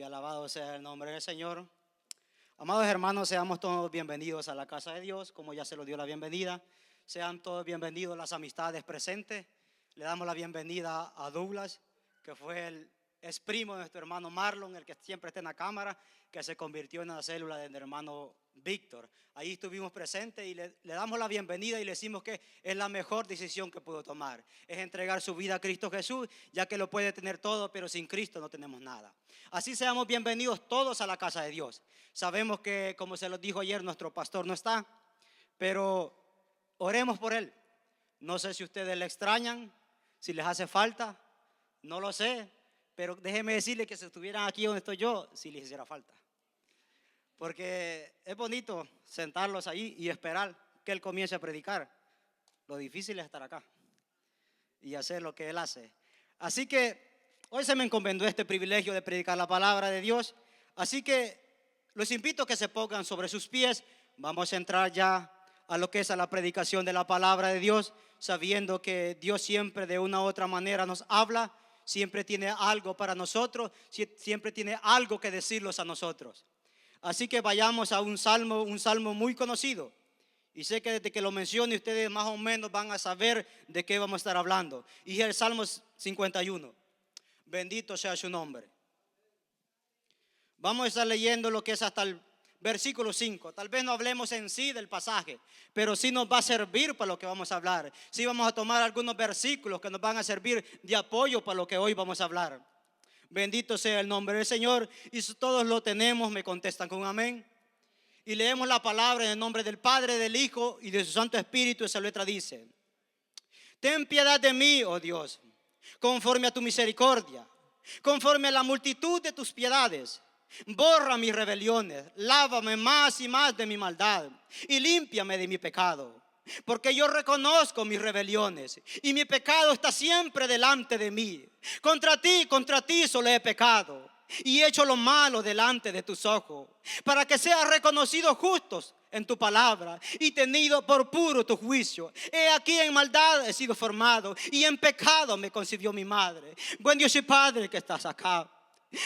Y alabado sea el nombre del Señor. Amados hermanos, seamos todos bienvenidos a la casa de Dios, como ya se lo dio la bienvenida. Sean todos bienvenidos las amistades presentes. Le damos la bienvenida a Douglas, que es primo de nuestro hermano Marlon, el que siempre está en la cámara, que se convirtió en la célula de nuestro hermano Víctor. Ahí estuvimos presentes y le damos la bienvenida y le decimos que es la mejor decisión que pudo tomar. Es entregar su vida a Cristo Jesús, ya que lo puede tener todo, pero sin Cristo no tenemos nada. Así seamos bienvenidos todos a la casa de Dios. Sabemos que, como se los dijo ayer, nuestro pastor no está, pero oremos por él. No sé si ustedes le extrañan, si les hace falta, no lo sé, pero déjenme decirles que si estuvieran aquí donde estoy yo, si les hiciera falta. Porque es bonito sentarlos ahí y esperar que él comience a predicar. Lo difícil es estar acá y hacer lo que él hace. Así que hoy se me encomendó este privilegio de predicar la palabra de Dios. Así que los invito a que se pongan sobre sus pies. Vamos a entrar ya a lo que es a la predicación de la palabra de Dios, sabiendo que Dios siempre de una u otra manera nos habla, siempre tiene algo para nosotros, siempre tiene algo que decirnos a nosotros. Así que vayamos a un salmo muy conocido. Y sé que desde que lo mencione ustedes más o menos van a saber de qué vamos a estar hablando. Y es el Salmo 51. Bendito sea su nombre. Vamos a estar leyendo lo que es hasta el versículo 5. Tal vez no hablemos en sí del pasaje, pero sí nos va a servir para lo que vamos a hablar. Sí vamos a tomar algunos versículos que nos van a servir de apoyo para lo que hoy vamos a hablar. Bendito sea el nombre del Señor. Y si todos lo tenemos, me contestan con amén. Y leemos la palabra en el nombre del Padre, del Hijo y de su Santo Espíritu. Esa letra dice: ten piedad de mí, oh Dios, conforme a tu misericordia, conforme a la multitud de tus piedades. Borra mis rebeliones, lávame más y más de mi maldad y límpiame de mi pecado. Porque yo reconozco mis rebeliones y mi pecado está siempre delante de mí. Contra ti solo he pecado y he hecho lo malo delante de tus ojos, para que seas reconocido justos en tu palabra y tenido por puro tu juicio. He aquí en maldad he sido formado y en pecado me concibió mi madre. Buen Dios y Padre que estás acá,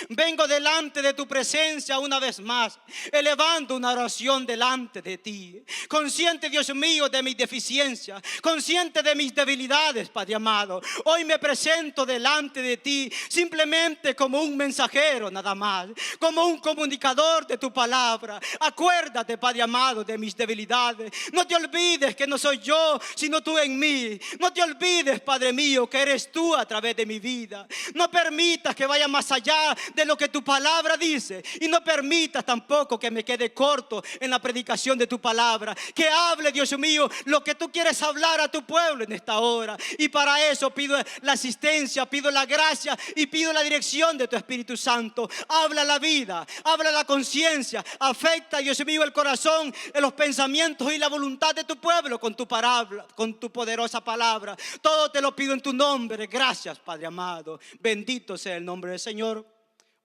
vengo delante de tu presencia una vez más, elevando una oración delante de ti. Consciente, Dios mío, de mis deficiencias, consciente de mis debilidades, Padre amado. Hoy me presento delante de ti simplemente como un mensajero nada más, como un comunicador de tu palabra. Acuérdate, Padre amado, de mis debilidades. No te olvides que no soy yo, sino tú en mí. No te olvides, Padre mío, que eres tú a través de mi vida. No permitas que vaya más allá de lo que tu palabra dice, y no permitas tampoco que me quede corto en la predicación de tu palabra. Que hable, Dios mío, lo que tú quieres hablar a tu pueblo en esta hora. Y para eso pido la asistencia, pido la gracia y pido la dirección de tu Espíritu Santo. Habla la vida, habla la conciencia, afecta, Dios mío, el corazón, los pensamientos y la voluntad de tu pueblo con tu palabra, con tu poderosa palabra. Todo te lo pido en tu nombre. Gracias, Padre amado. Bendito sea el nombre del Señor.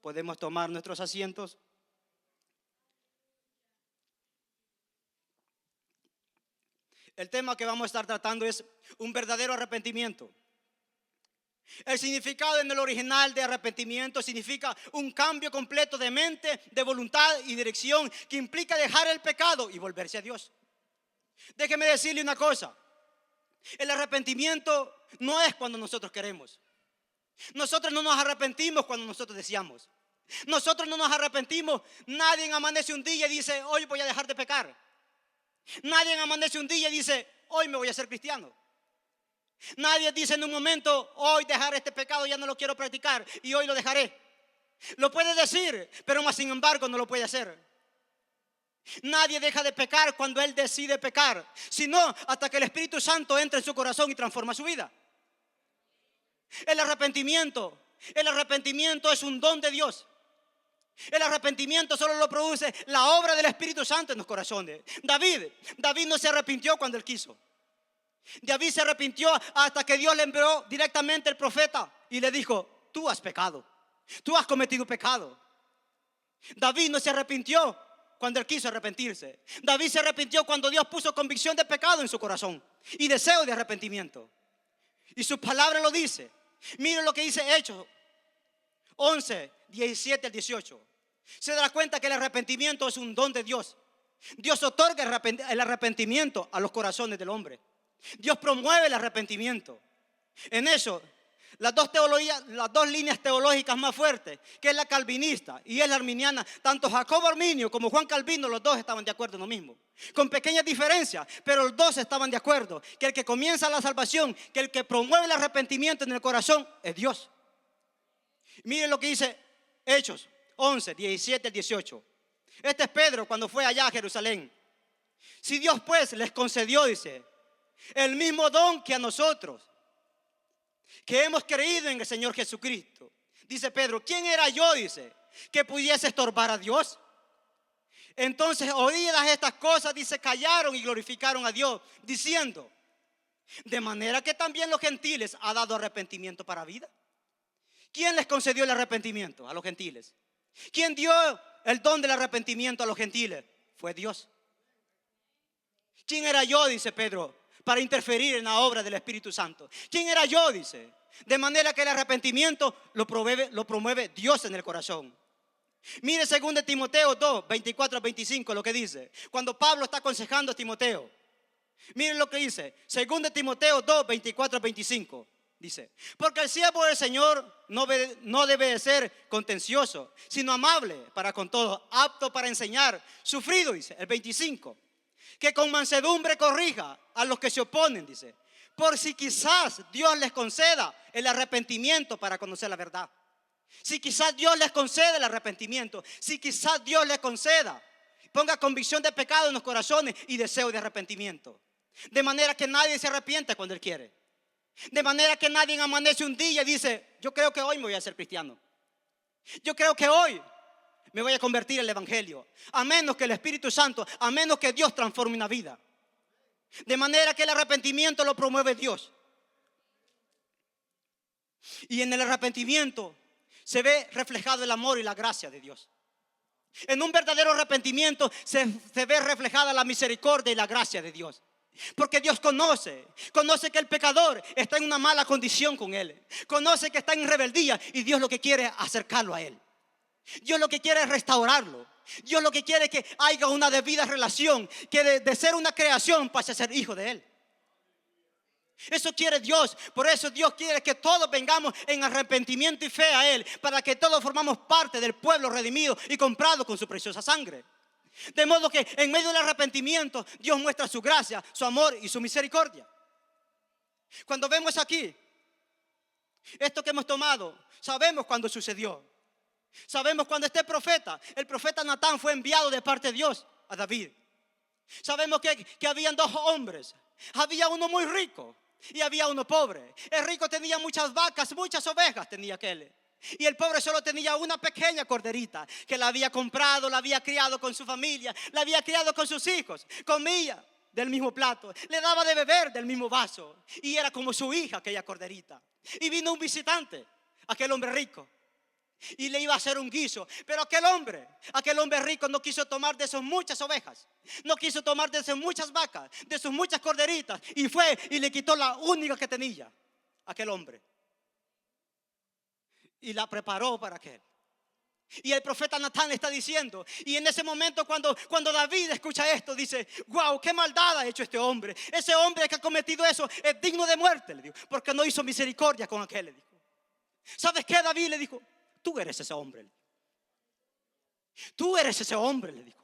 Podemos tomar nuestros asientos. El tema que vamos a estar tratando es un verdadero arrepentimiento. El significado en el original de arrepentimiento significa un cambio completo de mente, de voluntad y dirección, que implica dejar el pecado y volverse a Dios. Déjeme decirle una cosa: el arrepentimiento no es cuando nosotros queremos. Nosotros no nos arrepentimos cuando nosotros deseamos. Nosotros no nos arrepentimos. Nadie amanece un día y dice: hoy voy a dejar de pecar. Nadie amanece un día y dice: hoy me voy a hacer cristiano. Nadie dice en un momento: hoy dejar este pecado, ya no lo quiero practicar y hoy lo dejaré. Lo puede decir, pero más sin embargo no lo puede hacer. Nadie deja de pecar cuando él decide pecar, sino hasta que el Espíritu Santo entre en su corazón y transforma su vida. El arrepentimiento es un don de Dios. El arrepentimiento solo lo produce la obra del Espíritu Santo en los corazones. David no se arrepintió cuando él quiso. David se arrepintió hasta que Dios le envió directamente el profeta y le dijo: tú has pecado, tú has cometido pecado. David no se arrepintió cuando él quiso arrepentirse. David se arrepintió cuando Dios puso convicción de pecado en su corazón y deseo de arrepentimiento. Y su palabra lo dice. Miren lo que dice Hechos 11, 17 al 18. Se da cuenta que el arrepentimiento es un don de Dios. Dios otorga el arrepentimiento a los corazones del hombre. Dios promueve el arrepentimiento. En eso, las dos líneas teológicas más fuertes, que es la calvinista y es la arminiana, tanto Jacobo Arminio como Juan Calvino, los dos estaban de acuerdo en lo mismo, con pequeñas diferencias, pero los dos estaban de acuerdo que el que comienza la salvación, que el que promueve el arrepentimiento en el corazón es Dios. Miren lo que dice Hechos 11, 17 al 18. Este es Pedro cuando fue allá a Jerusalén. Si Dios pues les concedió, dice, el mismo don que a nosotros, que hemos creído en el Señor Jesucristo. Dice Pedro, ¿quién era yo? Dice, que pudiese estorbar a Dios. Entonces, oídas estas cosas, dice, callaron y glorificaron a Dios, diciendo, de manera que también los gentiles ha dado arrepentimiento para vida. ¿Quién les concedió el arrepentimiento a los gentiles? ¿Quién dio el don del arrepentimiento a los gentiles? Fue Dios. ¿Quién era yo? Dice Pedro, para interferir en la obra del Espíritu Santo. ¿Quién era yo? Dice. De manera que el arrepentimiento lo promueve Dios en el corazón. Mire 2 Timoteo 2, 24 a 25 lo que dice. Cuando Pablo está aconsejando a Timoteo. Miren lo que dice. 2 Timoteo 2, 24 a 25. Dice, porque el siervo del Señor no debe de ser contencioso, sino amable para con todos, apto para enseñar, sufrido, dice, el 25. Que con mansedumbre corrija a los que se oponen, dice, por si quizás Dios les conceda el arrepentimiento para conocer la verdad. Si quizás Dios les conceda el arrepentimiento, si quizás Dios les conceda, ponga convicción de pecado en los corazones y deseo de arrepentimiento. De manera que nadie se arrepiente cuando Él quiere. De manera que nadie amanece un día y dice, yo creo que hoy me voy a ser cristiano. Yo creo que hoy me voy a convertir al Evangelio. A menos que el Espíritu Santo, a menos que Dios transforme una vida. De manera que el arrepentimiento lo promueve Dios. Y en el arrepentimiento se ve reflejado el amor y la gracia de Dios. En un verdadero arrepentimiento se ve reflejada la misericordia y la gracia de Dios. Porque Dios conoce que el pecador está en una mala condición con Él. Conoce que está en rebeldía y Dios lo que quiere es acercarlo a Él. Dios lo que quiere es restaurarlo. Dios lo que quiere es que haya una debida relación, que de ser una creación pase a ser hijo de Él. Eso quiere Dios. Por eso Dios quiere que todos vengamos en arrepentimiento y fe a Él, para que todos formamos parte del pueblo redimido y comprado con su preciosa sangre. De modo que en medio del arrepentimiento Dios muestra su gracia, su amor y su misericordia. Cuando vemos aquí esto que hemos tomado, sabemos cuándo sucedió. Sabemos cuando el profeta Natán fue enviado de parte de Dios a David. Sabemos que habían dos hombres. Había uno muy rico y había uno pobre. El rico tenía muchas vacas, muchas ovejas tenía aquel. Y el pobre solo tenía una pequeña corderita que la había comprado, la había criado con su familia, la había criado con sus hijos. Comía del mismo plato, le daba de beber del mismo vaso. Y era como su hija aquella corderita. Y vino un visitante, aquel hombre rico, y le iba a hacer un guiso. Pero aquel hombre rico no quiso tomar de sus muchas ovejas, no quiso tomar de sus muchas vacas, de sus muchas corderitas. Y fue y le quitó la única que tenía aquel hombre y la preparó para aquel. Y el profeta Natán le está diciendo, y en ese momento cuando David escucha esto, dice, wow, qué maldad ha hecho este hombre. Ese hombre que ha cometido eso es digno de muerte, le dijo, porque no hizo misericordia con aquel, le dijo. ¿Sabes qué? David le dijo, tú eres ese hombre. Tú eres ese hombre, le dijo.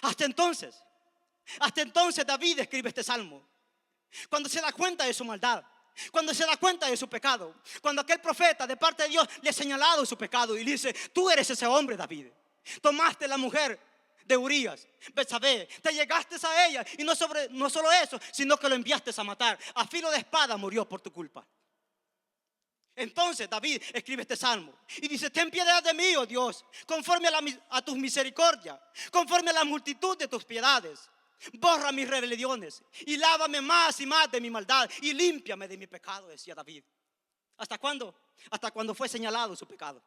Hasta entonces David escribe este salmo. Cuando se da cuenta de su maldad, cuando se da cuenta de su pecado, cuando aquel profeta de parte de Dios le ha señalado su pecado y le dice, tú eres ese hombre, David. Tomaste la mujer de Urías, Betsabé, te llegaste a ella y no solo eso, sino que lo enviaste a matar. A filo de espada murió por tu culpa. Entonces David escribe este salmo y dice, ten piedad de mí, oh Dios, conforme a tus misericordias, conforme a la multitud de tus piedades. Borra mis rebeliones y lávame más y más de mi maldad y límpiame de mi pecado, decía David. ¿Hasta cuándo? Hasta cuando fue señalado su pecado.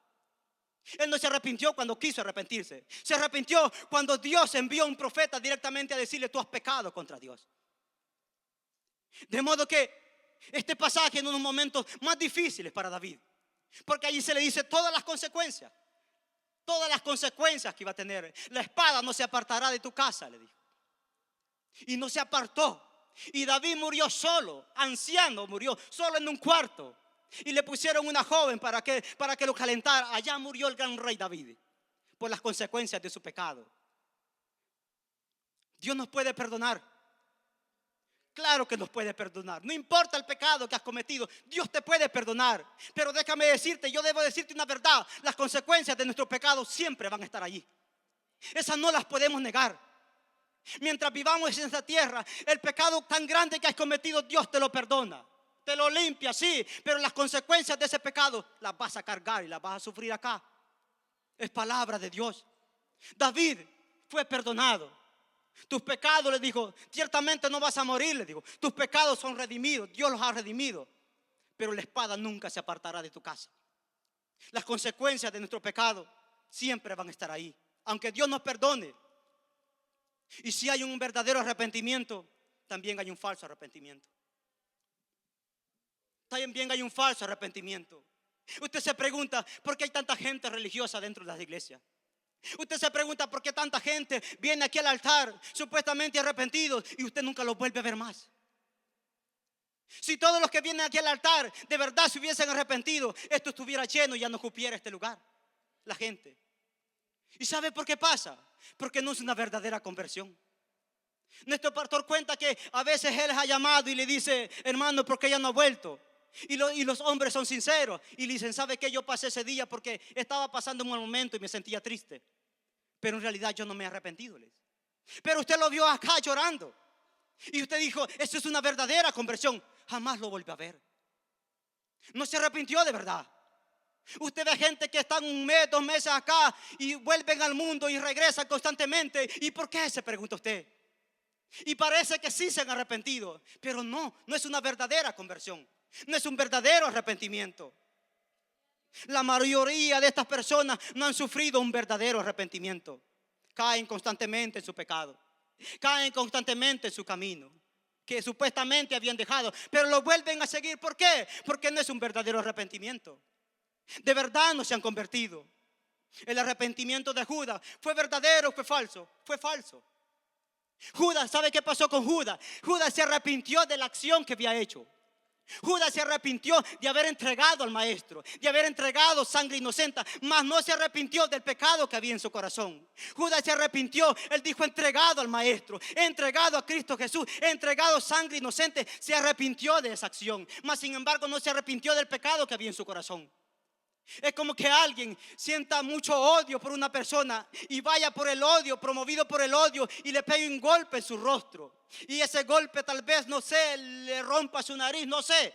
Él no se arrepintió cuando quiso arrepentirse. Se arrepintió cuando Dios envió a un profeta directamente a decirle, tú has pecado contra Dios. De modo que este pasaje en unos momentos más difíciles para David, Porque allí se le dice todas las consecuencias que iba a tener. La espada no se apartará de tu casa, le dijo. Y no se apartó. Y David murió solo, anciano, murió solo en un cuarto. Y le pusieron una joven para que lo calentara. Allá murió el gran rey David por las consecuencias de su pecado. Dios nos puede perdonar. Claro que nos puede perdonar. No importa el pecado que has cometido, Dios te puede perdonar. Pero déjame decirte, yo debo decirte una verdad. Las consecuencias de nuestro pecado siempre van a estar allí. Esas no las podemos negar. Mientras vivamos en esta tierra, el pecado tan grande que has cometido, Dios te lo perdona. Te lo limpia, sí, pero las consecuencias de ese pecado las vas a cargar y las vas a sufrir acá. Es palabra de Dios. David fue perdonado. Tus pecados, le dijo, ciertamente no vas a morir, le dijo. Tus pecados son redimidos, Dios los ha redimido. Pero la espada nunca se apartará de tu casa. Las consecuencias de nuestro pecado siempre van a estar ahí, aunque Dios nos perdone. Y si hay un verdadero arrepentimiento, también hay un falso arrepentimiento. También hay un falso arrepentimiento. Usted se pregunta, ¿por qué hay tanta gente religiosa dentro de las iglesias? Usted se pregunta, ¿por qué tanta gente viene aquí al altar supuestamente arrepentidos y usted nunca los vuelve a ver más? Si todos los que vienen aquí al altar de verdad se hubiesen arrepentido, esto estuviera lleno y ya no cupiera este lugar, la gente. ¿Y sabe por qué pasa? Porque no es una verdadera conversión. Nuestro pastor cuenta que a veces él les ha llamado y le dice, hermano, ¿por qué ya no ha vuelto? Y los hombres son sinceros y le dicen, ¿sabe qué? Yo pasé ese día porque estaba pasando un mal momento y me sentía triste. Pero en realidad yo no me he arrepentido. Pero usted lo vio acá llorando. Y usted dijo, esto es una verdadera conversión. Jamás lo volvió a ver. No se arrepintió de verdad. Usted ve gente que están un mes, 2 meses acá y vuelven al mundo y regresan constantemente. ¿Y por qué? Se pregunta usted. Y parece que sí se han arrepentido, pero no es una verdadera conversión. No es un verdadero arrepentimiento. La mayoría de estas personas no han sufrido un verdadero arrepentimiento. Caen constantemente en su pecado. Caen constantemente en su camino que supuestamente habían dejado, pero lo vuelven a seguir. ¿Por qué? Porque no es un verdadero arrepentimiento. De verdad no se han convertido. El arrepentimiento de Judas ¿fue verdadero o fue falso? Fue falso. Judas, ¿sabe qué pasó con Judas? Judas se arrepintió de la acción que había hecho. Judas se arrepintió de haber entregado al maestro, de haber entregado sangre inocente, mas no se arrepintió del pecado que había en su corazón. Judas se arrepintió, él dijo, he entregado al maestro, he entregado a Cristo Jesús, he entregado sangre inocente. Se arrepintió de esa acción, mas sin embargo no se arrepintió del pecado que había en su corazón. Es como que alguien sienta mucho odio por una persona y vaya por el odio, promovido por el odio, y le pegue un golpe en su rostro. Y ese golpe tal vez, no sé, le rompa su nariz, no sé.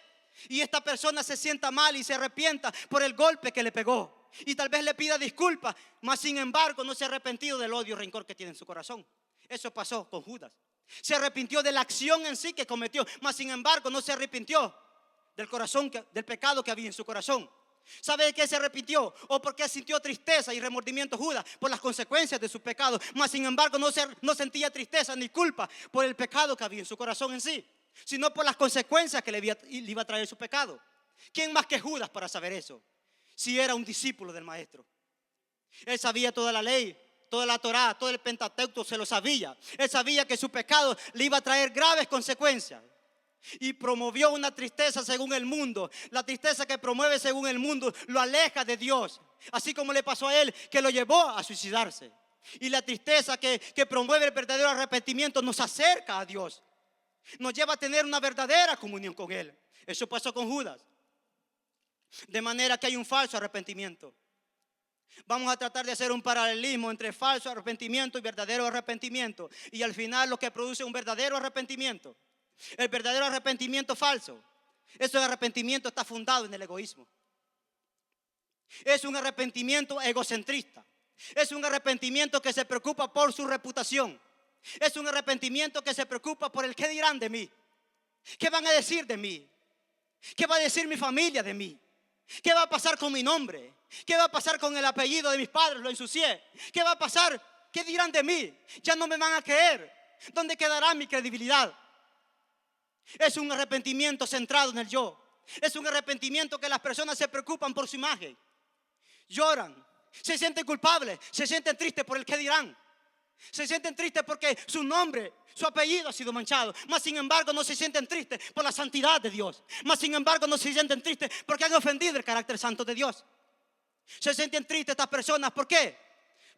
Y esta persona se sienta mal y se arrepienta por el golpe que le pegó. Y tal vez le pida disculpas, mas sin embargo no se ha arrepentido del odio y rencor que tiene en su corazón. Eso pasó con Judas. Se arrepintió de la acción en sí que cometió, mas sin embargo no se arrepintió del pecado que había en su corazón. ¿Sabe de qué se arrepintió? ¿O por qué sintió tristeza y remordimiento Judas? Por las consecuencias de su pecado. Mas sin embargo no sentía tristeza ni culpa por el pecado que había en su corazón en sí, sino por las consecuencias que le iba a traer su pecado. ¿Quién más que Judas para saber eso? Si era un discípulo del maestro. Él sabía toda la ley, toda la Torá, todo el Pentateuco se lo sabía. Él sabía que su pecado le iba a traer graves consecuencias. Y promovió una tristeza según el mundo. La tristeza que promueve según el mundo lo aleja de Dios, así como le pasó a él, que lo llevó a suicidarse. Y la tristeza que promueve el verdadero arrepentimiento nos acerca a Dios, nos lleva a tener una verdadera comunión con Él. Eso pasó con Judas. De manera que hay un falso arrepentimiento. Vamos a tratar de hacer un paralelismo entre falso arrepentimiento y verdadero arrepentimiento. Y al final lo que produce un verdadero arrepentimiento. El verdadero arrepentimiento falso, ese arrepentimiento está fundado en el egoísmo. Es un arrepentimiento egocentrista. Es un arrepentimiento que se preocupa por su reputación. Es un arrepentimiento que se preocupa por el qué dirán de mí. ¿Qué van a decir de mí? ¿Qué va a decir mi familia de mí? ¿Qué va a pasar con mi nombre? ¿Qué va a pasar con el apellido de mis padres? Lo ensucié. ¿Qué va a pasar? ¿Qué dirán de mí? Ya no me van a creer. ¿Dónde quedará mi credibilidad? Es un arrepentimiento centrado en el yo. Es un arrepentimiento que las personas se preocupan por su imagen. Lloran, se sienten culpables, se sienten tristes por el que dirán. Se sienten tristes porque su nombre, su apellido ha sido manchado. Mas sin embargo no se sienten tristes por la santidad de Dios. Mas sin embargo no se sienten tristes porque han ofendido el carácter santo de Dios. Se sienten tristes estas personas. ¿Por qué?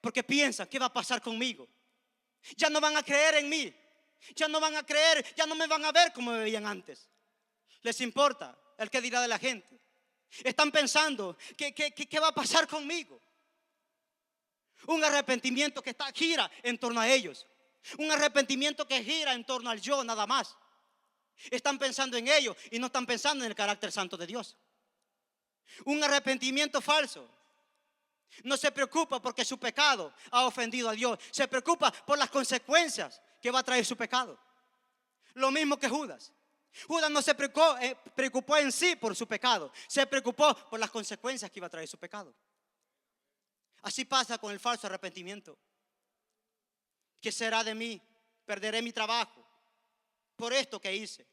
Porque piensan, ¿qué va a pasar conmigo? Ya no van a creer en mí. Ya no van a creer, ya no me van a ver como me veían antes. Les importa el que dirá de la gente. Están pensando, ¿qué va a pasar conmigo? Un arrepentimiento que gira en torno a ellos. Un arrepentimiento que gira en torno al yo nada más. Están pensando en ellos y no están pensando en el carácter santo de Dios. Un arrepentimiento falso no se preocupa porque su pecado ha ofendido a Dios. Se preocupa por las consecuencias que va a traer su pecado. Lo mismo que Judas. Judas no se preocupó en sí por su pecado. Se preocupó por las consecuencias que iba a traer su pecado. Así pasa con el falso arrepentimiento. ¿Qué será de mí? Perderé mi trabajo por esto que hice.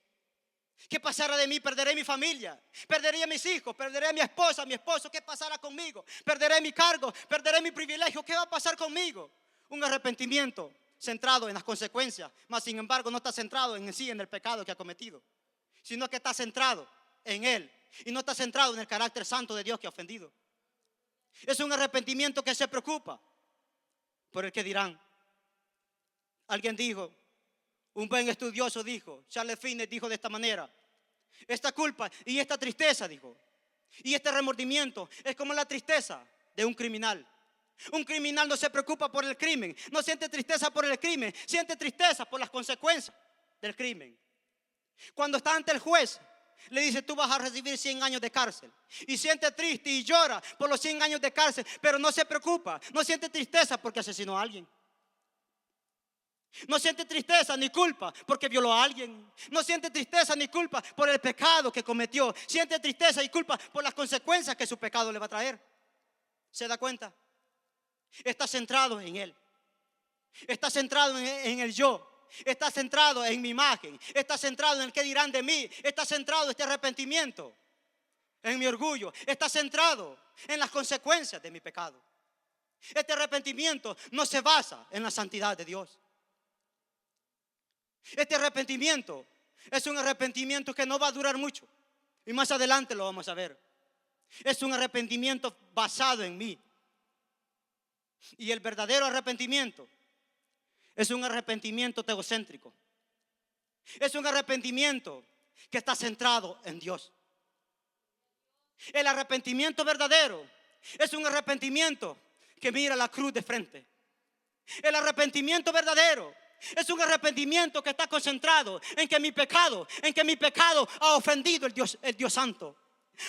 ¿Qué pasará de mí? Perderé mi familia, perderé a mis hijos, perderé a mi esposa, a mi esposo. ¿Qué pasará conmigo? Perderé mi cargo, perderé mi privilegio. ¿Qué va a pasar conmigo? Un arrepentimiento centrado en las consecuencias, mas sin embargo no está centrado en sí, en el pecado que ha cometido, sino que está centrado en Él y no está centrado en el carácter santo de Dios que ha ofendido. Es un arrepentimiento que se preocupa por el que dirán. Alguien dijo, un buen estudioso dijo, Charles Finney dijo de esta manera: esta culpa y esta tristeza, dijo, y este remordimiento es como la tristeza de un criminal. Un criminal no se preocupa por el crimen, no siente tristeza por el crimen, siente tristeza por las consecuencias del crimen. Cuando está ante el juez, le dice: tú vas a recibir 100 años de cárcel. Y siente triste y llora por los 100 años de cárcel, pero no se preocupa, no siente tristeza porque asesinó a alguien. No siente tristeza ni culpa porque violó a alguien. No siente tristeza ni culpa por el pecado que cometió. Siente tristeza y culpa por las consecuencias que su pecado le va a traer. ¿Se da cuenta? Está centrado en Él. Está centrado en el yo. Está centrado en mi imagen. Está centrado en el que dirán de mí. Está centrado este arrepentimiento en mi orgullo. Está centrado en las consecuencias de mi pecado. Este arrepentimiento no se basa en la santidad de Dios. Este arrepentimiento es un arrepentimiento que no va a durar mucho. Y más adelante lo vamos a ver. Es un arrepentimiento basado en mí. Y el verdadero arrepentimiento es un arrepentimiento teocéntrico. Es un arrepentimiento que está centrado en Dios. El arrepentimiento verdadero es un arrepentimiento que mira la cruz de frente. El arrepentimiento verdadero es un arrepentimiento que está concentrado en que mi pecado ha ofendido el Dios Santo.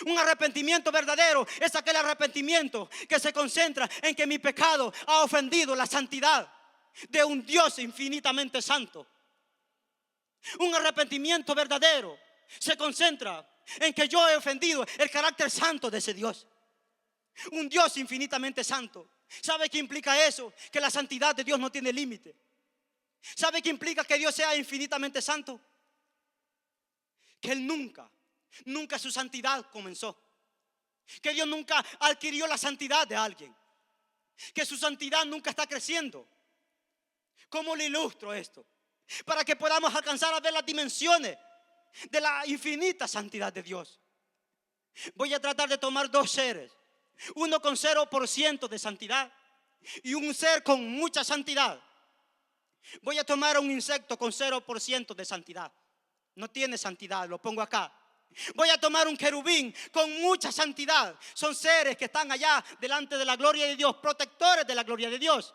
Un arrepentimiento verdadero es aquel arrepentimiento que se concentra en que mi pecado ha ofendido la santidad de un Dios infinitamente santo. Un arrepentimiento verdadero se concentra en que yo he ofendido el carácter santo de ese Dios. Un Dios infinitamente santo. ¿Sabe qué implica eso? Que la santidad de Dios no tiene límite. ¿Sabe qué implica que Dios sea infinitamente santo? Que Él nunca su santidad comenzó. Que Dios nunca adquirió la santidad de alguien. Que su santidad nunca está creciendo. ¿Cómo le ilustro esto? Para que podamos alcanzar a ver las dimensiones de la infinita santidad de Dios. Voy a tratar de tomar dos seres. Uno con 0% de santidad y un ser con mucha santidad. Voy a tomar a un insecto con 0% de santidad. No tiene santidad, lo pongo acá. Voy a tomar un querubín con mucha santidad. Son seres que están allá delante de la gloria de Dios, protectores de la gloria de Dios.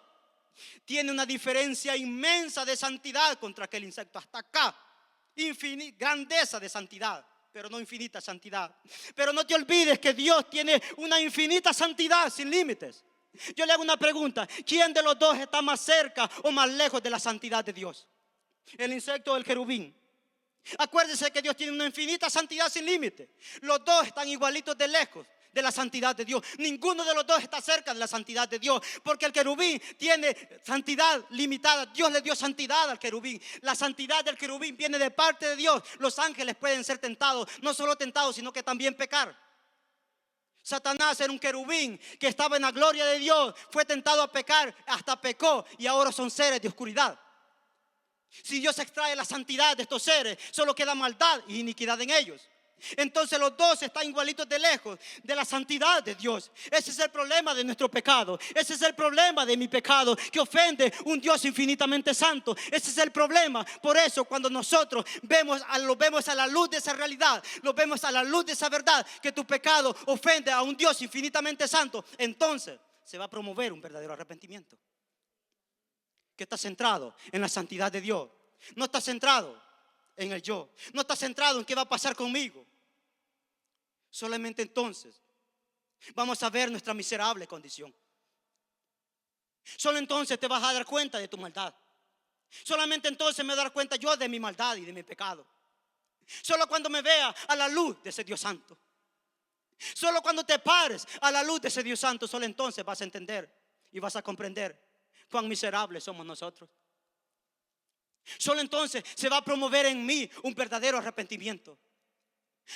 Tiene una diferencia inmensa de santidad contra aquel insecto. Hasta acá, grandeza de santidad, pero no infinita santidad. Pero no te olvides que Dios tiene una infinita santidad sin límites. Yo le hago una pregunta: ¿quién de los dos está más cerca o más lejos de la santidad de Dios? ¿El insecto o el querubín? Acuérdese que Dios tiene una infinita santidad sin límite. Los dos están igualitos de lejos de la santidad de Dios. Ninguno de los dos está cerca de la santidad de Dios, porque el querubín tiene santidad limitada. Dios le dio santidad al querubín. La santidad del querubín viene de parte de Dios. Los ángeles pueden ser tentados, no solo tentados, sino que también pecar. Satanás era un querubín que estaba en la gloria de Dios, fue tentado a pecar, hasta pecó, y ahora son seres de oscuridad. Si Dios extrae la santidad de estos seres, solo queda maldad y iniquidad en ellos. Entonces los dos están igualitos de lejos de la santidad de Dios. Ese es el problema de nuestro pecado. Ese es el problema de mi pecado, que ofende un Dios infinitamente santo. Ese es el problema. Por eso cuando nosotros lo vemos a la luz de esa realidad, lo vemos a la luz de esa verdad, que tu pecado ofende a un Dios infinitamente santo, entonces se va a promover un verdadero arrepentimiento que está centrado en la santidad de Dios. No está centrado en el yo. No está centrado en qué va a pasar conmigo. Solamente entonces vamos a ver nuestra miserable condición. Solo entonces te vas a dar cuenta de tu maldad. Solamente entonces me voy a dar cuenta yo de mi maldad y de mi pecado. Solo cuando me vea a la luz de ese Dios santo. Solo cuando te pares a la luz de ese Dios santo, solo entonces vas a entender y vas a comprender cuán miserables somos nosotros. Solo entonces se va a promover en mí un verdadero arrepentimiento.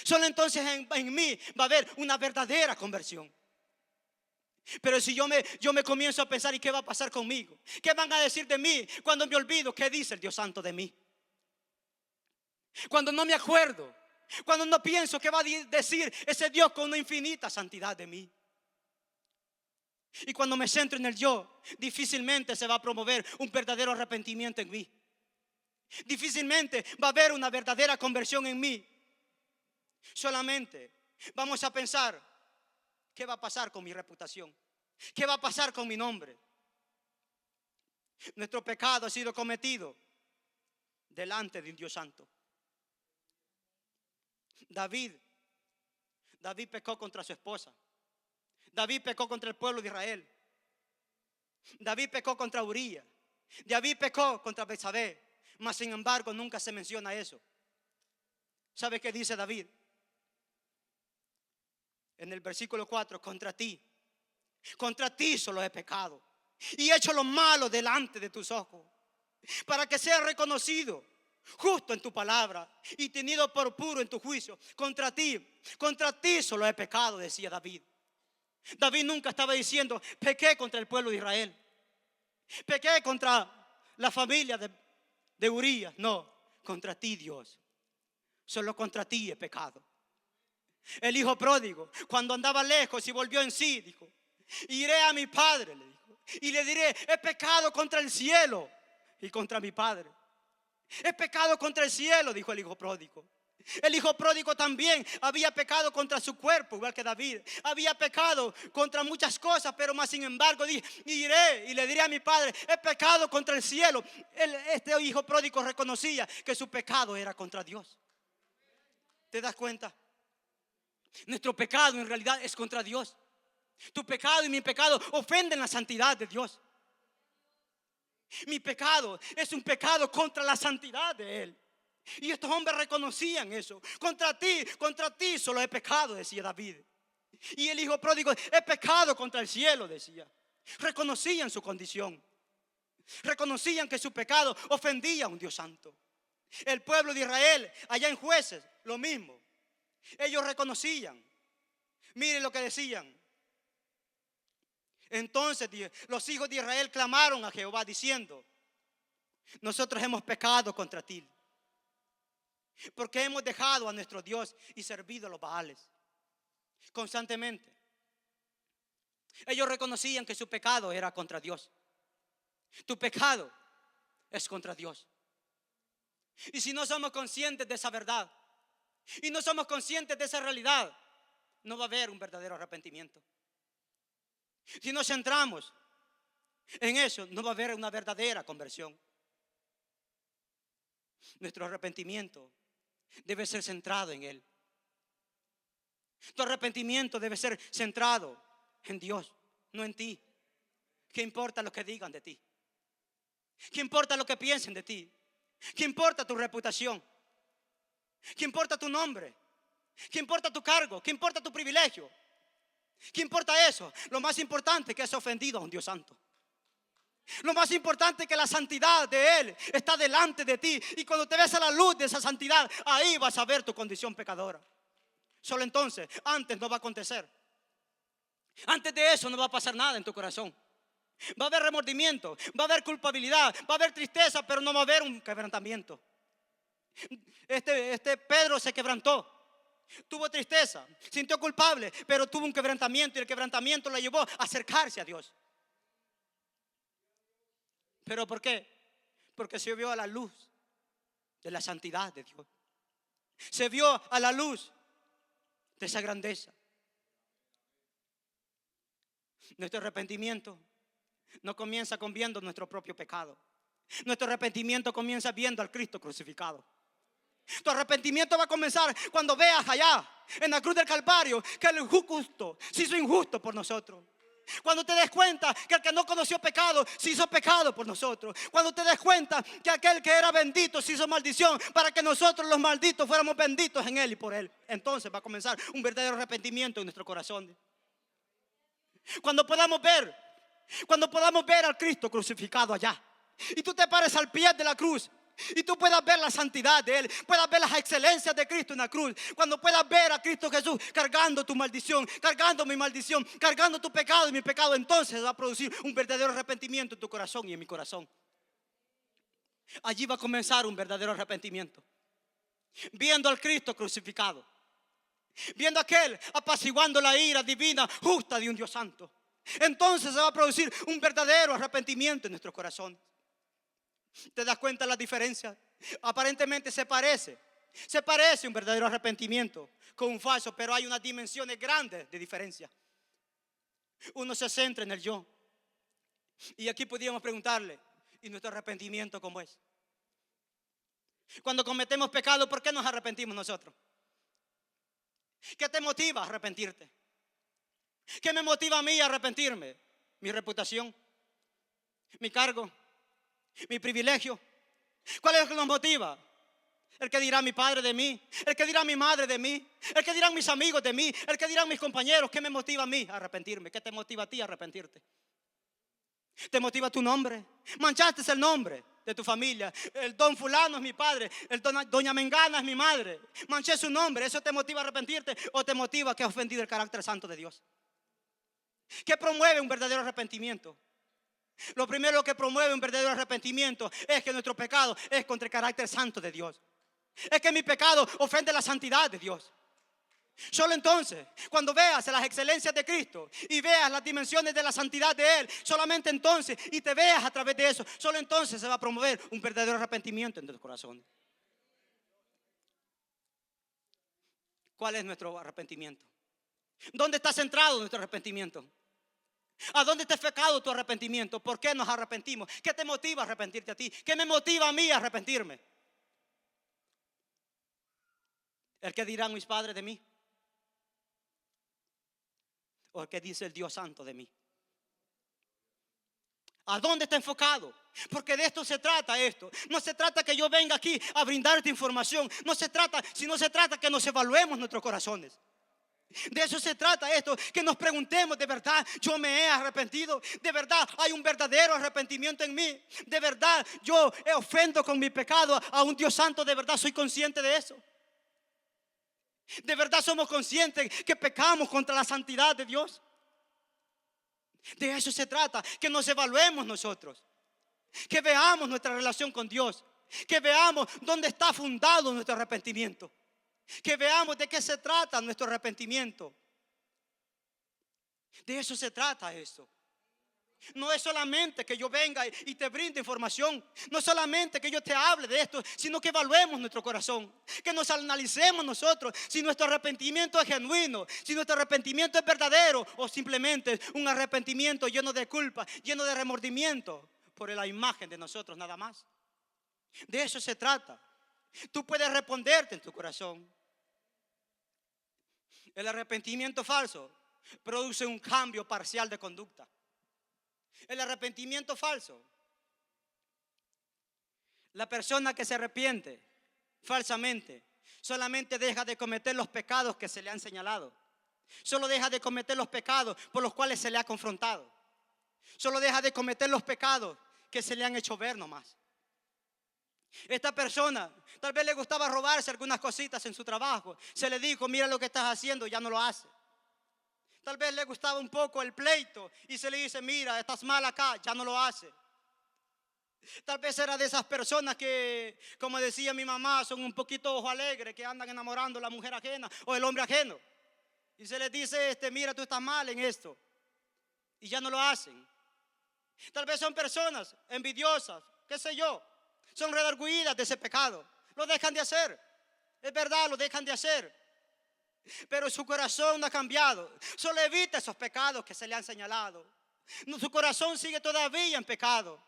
Solo entonces en mí va a haber una verdadera conversión. Pero si yo me comienzo a pensar, ¿y qué va a pasar conmigo? ¿Qué van a decir de mí cuando me olvido? ¿Qué dice el Dios santo de mí? Cuando no me acuerdo, cuando no pienso, ¿qué va a decir ese Dios con una infinita santidad de mí? Y cuando me centro en el yo, difícilmente se va a promover un verdadero arrepentimiento en mí. Difícilmente va a haber una verdadera conversión en mí. Solamente vamos a pensar, ¿qué va a pasar con mi reputación? ¿Qué va a pasar con mi nombre? Nuestro pecado ha sido cometido delante de un Dios santo. David pecó contra su esposa. David pecó contra el pueblo de Israel. David pecó contra Uría. David pecó contra Betsabé. Mas sin embargo nunca se menciona eso. ¿Sabe qué dice David? En el versículo 4: contra ti solo he pecado y he hecho lo malo delante de tus ojos, para que sea reconocido justo en tu palabra y tenido por puro en tu juicio. Contra ti solo he pecado, decía David. David nunca estaba diciendo, pequé contra el pueblo de Israel, pequé contra la familia de Urías. No, contra ti, Dios. Solo contra ti he pecado. El hijo pródigo, cuando andaba lejos y volvió en sí, dijo, iré a mi padre, le dijo, y le diré, he pecado contra el cielo y contra mi padre. He pecado contra el cielo, dijo el hijo pródigo. El hijo pródigo también había pecado contra su cuerpo, igual que David. Había pecado contra muchas cosas, pero más sin embargo dije, iré y le diré a mi padre, he pecado contra el cielo. Este hijo pródigo reconocía que su pecado era contra Dios. ¿Te das cuenta? Nuestro pecado en realidad es contra Dios. Tu pecado y mi pecado ofenden la santidad de Dios. Mi pecado es un pecado contra la santidad de Él. Y estos hombres reconocían eso. Contra ti solo he pecado, decía David. Y el hijo pródigo, he pecado contra el cielo, decía. Reconocían su condición. Reconocían que su pecado ofendía a un Dios santo. El pueblo de Israel, allá en Jueces, lo mismo. Ellos reconocían. Miren lo que decían. Entonces los hijos de Israel clamaron a Jehová diciendo, nosotros hemos pecado contra ti, porque hemos dejado a nuestro Dios y servido a los Baales constantemente. Ellos reconocían que su pecado era contra Dios. Tu pecado es contra Dios. Y si no somos conscientes de esa verdad y no somos conscientes de esa realidad, no va a haber un verdadero arrepentimiento. Si nos centramos en eso, no va a haber una verdadera conversión. Nuestro arrepentimiento debe ser centrado en Él. Tu arrepentimiento debe ser centrado en Dios, no en ti. ¿Qué importa lo que digan de ti? ¿Qué importa lo que piensen de ti? ¿Qué importa tu reputación? ¿Qué importa tu nombre? ¿Qué importa tu cargo? ¿Qué importa tu privilegio? ¿Qué importa eso? Lo más importante es que has ofendido a un Dios santo. Lo más importante es que la santidad de Él está delante de ti. Y cuando te ves a la luz de esa santidad, ahí vas a ver tu condición pecadora. Solo entonces, antes no va a acontecer. Antes de eso no va a pasar nada en tu corazón. Va a haber remordimiento, va a haber culpabilidad, va a haber tristeza, pero no va a haber un quebrantamiento. Pedro se quebrantó, tuvo tristeza, sintió culpable, pero tuvo un quebrantamiento, y el quebrantamiento le llevó a acercarse a Dios. ¿Pero por qué? Porque se vio a la luz de la santidad de Dios. Se vio a la luz de esa grandeza. Nuestro arrepentimiento no comienza con viendo nuestro propio pecado. Nuestro arrepentimiento comienza viendo al Cristo crucificado. Tu arrepentimiento va a comenzar cuando veas allá en la cruz del Calvario que el justo se hizo injusto por nosotros. Cuando te des cuenta que el que no conoció pecado se hizo pecado por nosotros. Cuando te des cuenta que aquel que era bendito se hizo maldición para que nosotros los malditos fuéramos benditos en Él y por Él. Entonces va a comenzar un verdadero arrepentimiento en nuestro corazón. Cuando podamos ver al Cristo crucificado allá, y tú te pares al pie de la cruz, y tú puedas ver la santidad de Él, puedas ver las excelencias de Cristo en la cruz. Cuando puedas ver a Cristo Jesús cargando tu maldición, cargando mi maldición, cargando tu pecado y mi pecado, entonces va a producir un verdadero arrepentimiento en tu corazón y en mi corazón. Allí va a comenzar un verdadero arrepentimiento, viendo al Cristo crucificado, viendo a aquel apaciguando la ira divina, justa de un Dios santo. Entonces se va a producir un verdadero arrepentimiento en nuestro corazón. ¿Te das cuenta de la diferencia? Aparentemente se parece un verdadero arrepentimiento con un falso, pero hay unas dimensiones grandes de diferencia. Uno se centra en el yo. Y aquí podríamos preguntarle, ¿y nuestro arrepentimiento cómo es? Cuando cometemos pecado, ¿por qué nos arrepentimos nosotros? ¿Qué te motiva a arrepentirte? ¿Qué me motiva a mí a arrepentirme? Mi reputación, mi cargo, mi privilegio. ¿Cuál es lo que nos motiva? El que dirá mi padre de mí, el que dirá mi madre de mí, el que dirán mis amigos de mí, el que dirán mis compañeros. ¿Qué me motiva a mí a arrepentirme? ¿Qué te motiva a ti a arrepentirte? ¿Te motiva tu nombre? Manchaste el nombre de tu familia. El don fulano es mi padre, doña Mengana es mi madre. Manché su nombre. ¿Eso te motiva a arrepentirte o te motiva que has ofendido el carácter santo de Dios? ¿Qué promueve un verdadero arrepentimiento? Lo primero que promueve un verdadero arrepentimiento es que nuestro pecado es contra el carácter santo de Dios. Es que mi pecado ofende la santidad de Dios. Solo entonces, cuando veas las excelencias de Cristo y veas las dimensiones de la santidad de Él, solamente entonces, y te veas a través de eso, solo entonces se va a promover un verdadero arrepentimiento en tu corazón. ¿Cuál es nuestro arrepentimiento? ¿Dónde está centrado nuestro arrepentimiento? ¿A dónde está enfocado tu arrepentimiento? ¿Por qué nos arrepentimos? ¿Qué te motiva a arrepentirte a ti? ¿Qué me motiva a mí a arrepentirme? ¿El que dirán mis padres de mí? ¿O el que dice el Dios santo de mí? ¿A dónde está enfocado? Porque de esto se trata esto. No se trata que yo venga aquí a brindarte información. No se trata, sino se trata que nos evaluemos nuestros corazones. De eso se trata esto, que nos preguntemos, ¿de verdad yo me he arrepentido? ¿De verdad hay un verdadero arrepentimiento en mí? ¿De verdad yo ofendo con mi pecado a un Dios santo? ¿De verdad soy consciente de eso? ¿De verdad somos conscientes que pecamos contra la santidad de Dios? De eso se trata, que nos evaluemos nosotros, que veamos nuestra relación con Dios, que veamos dónde está fundado nuestro arrepentimiento, que veamos de qué se trata nuestro arrepentimiento. De eso se trata esto. No es solamente que yo venga y te brinde información. No es solamente que yo te hable de esto, sino que evaluemos nuestro corazón, que nos analicemos nosotros si nuestro arrepentimiento es genuino, si nuestro arrepentimiento es verdadero o simplemente un arrepentimiento lleno de culpa, lleno de remordimiento por la imagen de nosotros nada más. De eso se trata. Tú puedes responderte en tu corazón. El arrepentimiento falso produce un cambio parcial de conducta. El arrepentimiento falso, la persona que se arrepiente falsamente solamente deja de cometer los pecados que se le han señalado, Solo deja de cometer los pecados por los cuales se le ha confrontado. Solo deja de cometer los pecados que se le han hecho ver nomás. Esta persona tal vez le gustaba robarse algunas cositas en su trabajo. Se le dijo, mira lo que estás haciendo, ya no lo hace. Tal vez le gustaba un poco el pleito y se le dice, mira, estás mal acá, ya no lo hace. Tal vez era de esas personas que, como decía mi mamá, son un poquito ojo alegre, que andan enamorando a la mujer ajena o el hombre ajeno. Y se les dice, mira, tú estás mal en esto. Y ya no lo hacen. Tal vez son personas envidiosas, qué sé yo. Son redargüidas de ese pecado. Lo dejan de hacer. Es verdad, lo dejan de hacer. Pero su corazón no ha cambiado. Solo evita esos pecados que se le han señalado. Su corazón sigue todavía en pecado.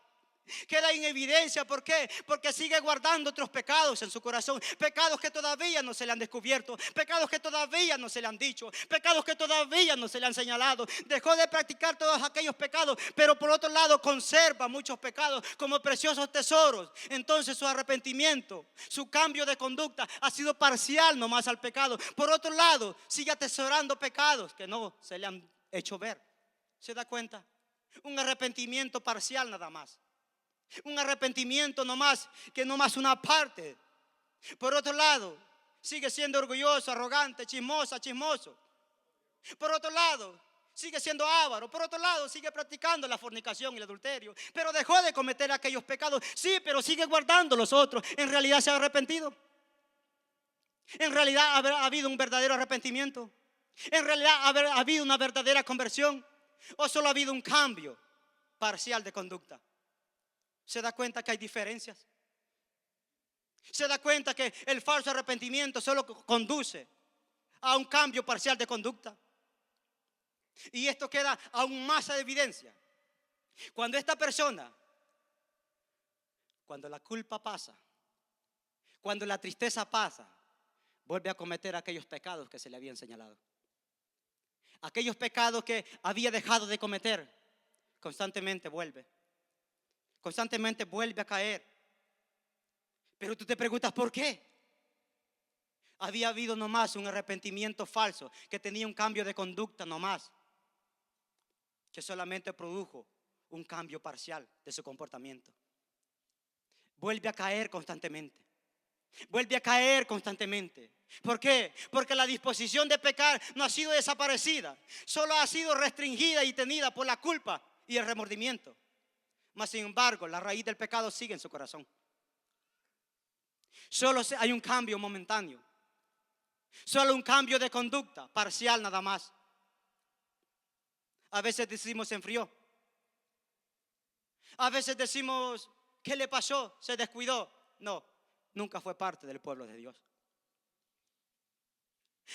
Queda en evidencia. ¿Por qué? Porque sigue guardando otros pecados en su corazón. Pecados que todavía no se le han descubierto. Pecados que todavía no se le han dicho. Pecados que todavía no se le han señalado. Dejó de practicar todos aquellos pecados, pero por otro lado conserva muchos pecados como preciosos tesoros. Entonces su arrepentimiento, su cambio de conducta ha sido parcial nomás al pecado. Por otro lado, sigue atesorando pecados que no se le han hecho ver. ¿Se da cuenta? Un arrepentimiento parcial nada más. Un arrepentimiento nomás, que nomás una parte. Por otro lado, sigue siendo orgulloso, arrogante, chismoso. Por otro lado, sigue siendo avaro. Por otro lado, sigue practicando la fornicación y el adulterio. Pero dejó de cometer aquellos pecados. Sí, pero sigue guardando los otros. ¿En realidad se ha arrepentido? ¿En realidad ha habido un verdadero arrepentimiento? ¿En realidad ha habido una verdadera conversión? ¿O solo ha habido un cambio parcial de conducta? ¿Se da cuenta que hay diferencias? ¿Se da cuenta que el falso arrepentimiento solo conduce a un cambio parcial de conducta? Y esto queda aún más a evidencia cuando esta persona, cuando la culpa pasa, cuando la tristeza pasa, vuelve a cometer aquellos pecados que se le habían señalado. Aquellos pecados que había dejado de cometer, constantemente vuelve a caer. Pero tú te preguntas, ¿por qué? Había habido nomás un arrepentimiento falso, que tenía un cambio de conducta nomás, que solamente produjo un cambio parcial de su comportamiento. Vuelve a caer constantemente. ¿Por qué? Porque la disposición de pecar no ha sido desaparecida, solo ha sido restringida y tenida por la culpa y el remordimiento. Mas sin embargo, la raíz del pecado sigue en su corazón. Solo hay un cambio momentáneo. Solo un cambio de conducta parcial nada más. A veces decimos se enfrió. A veces decimos, ¿qué le pasó? Se descuidó. No, nunca fue parte del pueblo de Dios.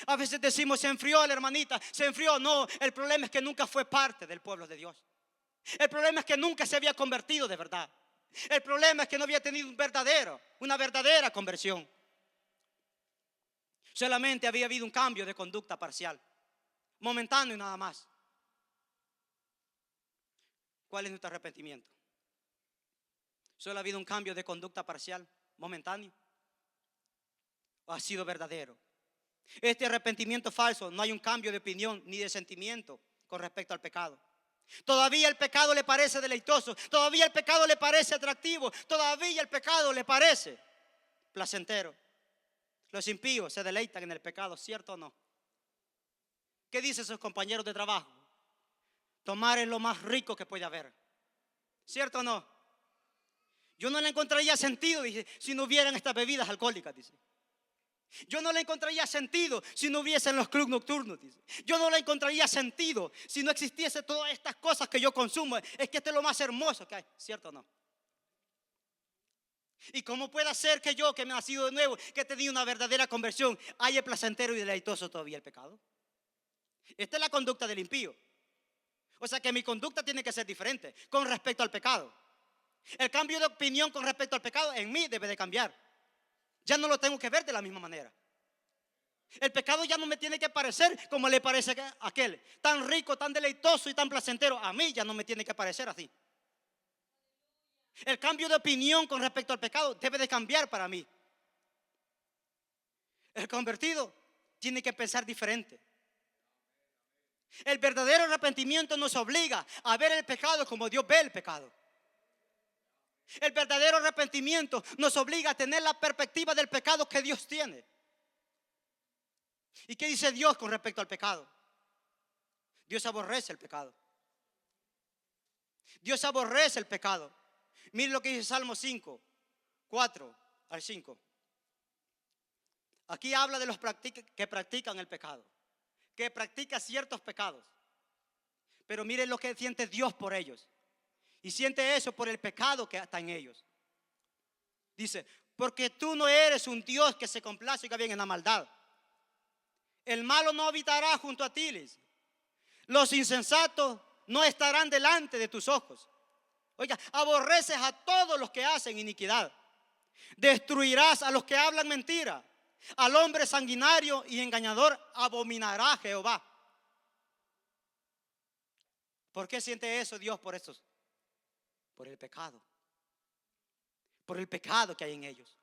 A veces decimos se enfrió la hermanita. Se enfrió. No, el problema es que nunca fue parte del pueblo de Dios. El problema es que nunca se había convertido de verdad. El problema es que no había tenido una verdadera conversión. Solamente había habido un cambio de conducta parcial, momentáneo y nada más. ¿Cuál es nuestro arrepentimiento? ¿Solo ha habido un cambio de conducta parcial, momentáneo? ¿O ha sido verdadero? Este arrepentimiento falso, no hay un cambio de opinión ni de sentimiento con respecto al pecado. Todavía el pecado le parece deleitoso, todavía el pecado le parece atractivo, todavía el pecado le parece placentero. Los impíos se deleitan en el pecado, ¿cierto o no? ¿Qué dicen sus compañeros de trabajo? Tomar es lo más rico que puede haber, ¿cierto o no? Yo no le encontraría sentido, dice, si no hubieran estas bebidas alcohólicas, dice. Yo no le encontraría sentido si no hubiesen los clubes nocturnos, dice. Yo no le encontraría sentido si no existiese todas estas cosas que yo consumo. Es que esto es lo más hermoso que hay, ¿cierto o no? ¿Y cómo puede ser que yo, que me he nacido de nuevo, que he tenido una verdadera conversión, haya placentero y deleitoso todavía el pecado? Esta es la conducta del impío. O sea que mi conducta tiene que ser diferente con respecto al pecado. El cambio de opinión con respecto al pecado en mí debe de cambiar. Ya no lo tengo que ver de la misma manera. El pecado ya no me tiene que parecer como le parece a aquel. Tan rico, tan deleitoso y tan placentero. A mí ya no me tiene que parecer así. El cambio de opinión con respecto al pecado debe de cambiar para mí. El convertido tiene que pensar diferente. El verdadero arrepentimiento nos obliga a ver el pecado como Dios ve el pecado. El verdadero arrepentimiento nos obliga a tener la perspectiva del pecado que Dios tiene. ¿Y qué dice Dios con respecto al pecado? Dios aborrece el pecado. Dios aborrece el pecado. Mire lo que dice Salmo 5, 4 al 5. Aquí habla de los que practican el pecado, que practican ciertos pecados. Pero mire lo que siente Dios por ellos. Y siente eso por el pecado que está en ellos. Dice, porque tú no eres un Dios que se complace y que bien en la maldad. El malo no habitará junto a ti, dice. Los insensatos no estarán delante de tus ojos. Oiga, aborreces a todos los que hacen iniquidad. Destruirás a los que hablan mentira. Al hombre sanguinario y engañador abominará Jehová. ¿Por qué siente eso Dios por estos? Por el pecado. Por el pecado que hay en ellos.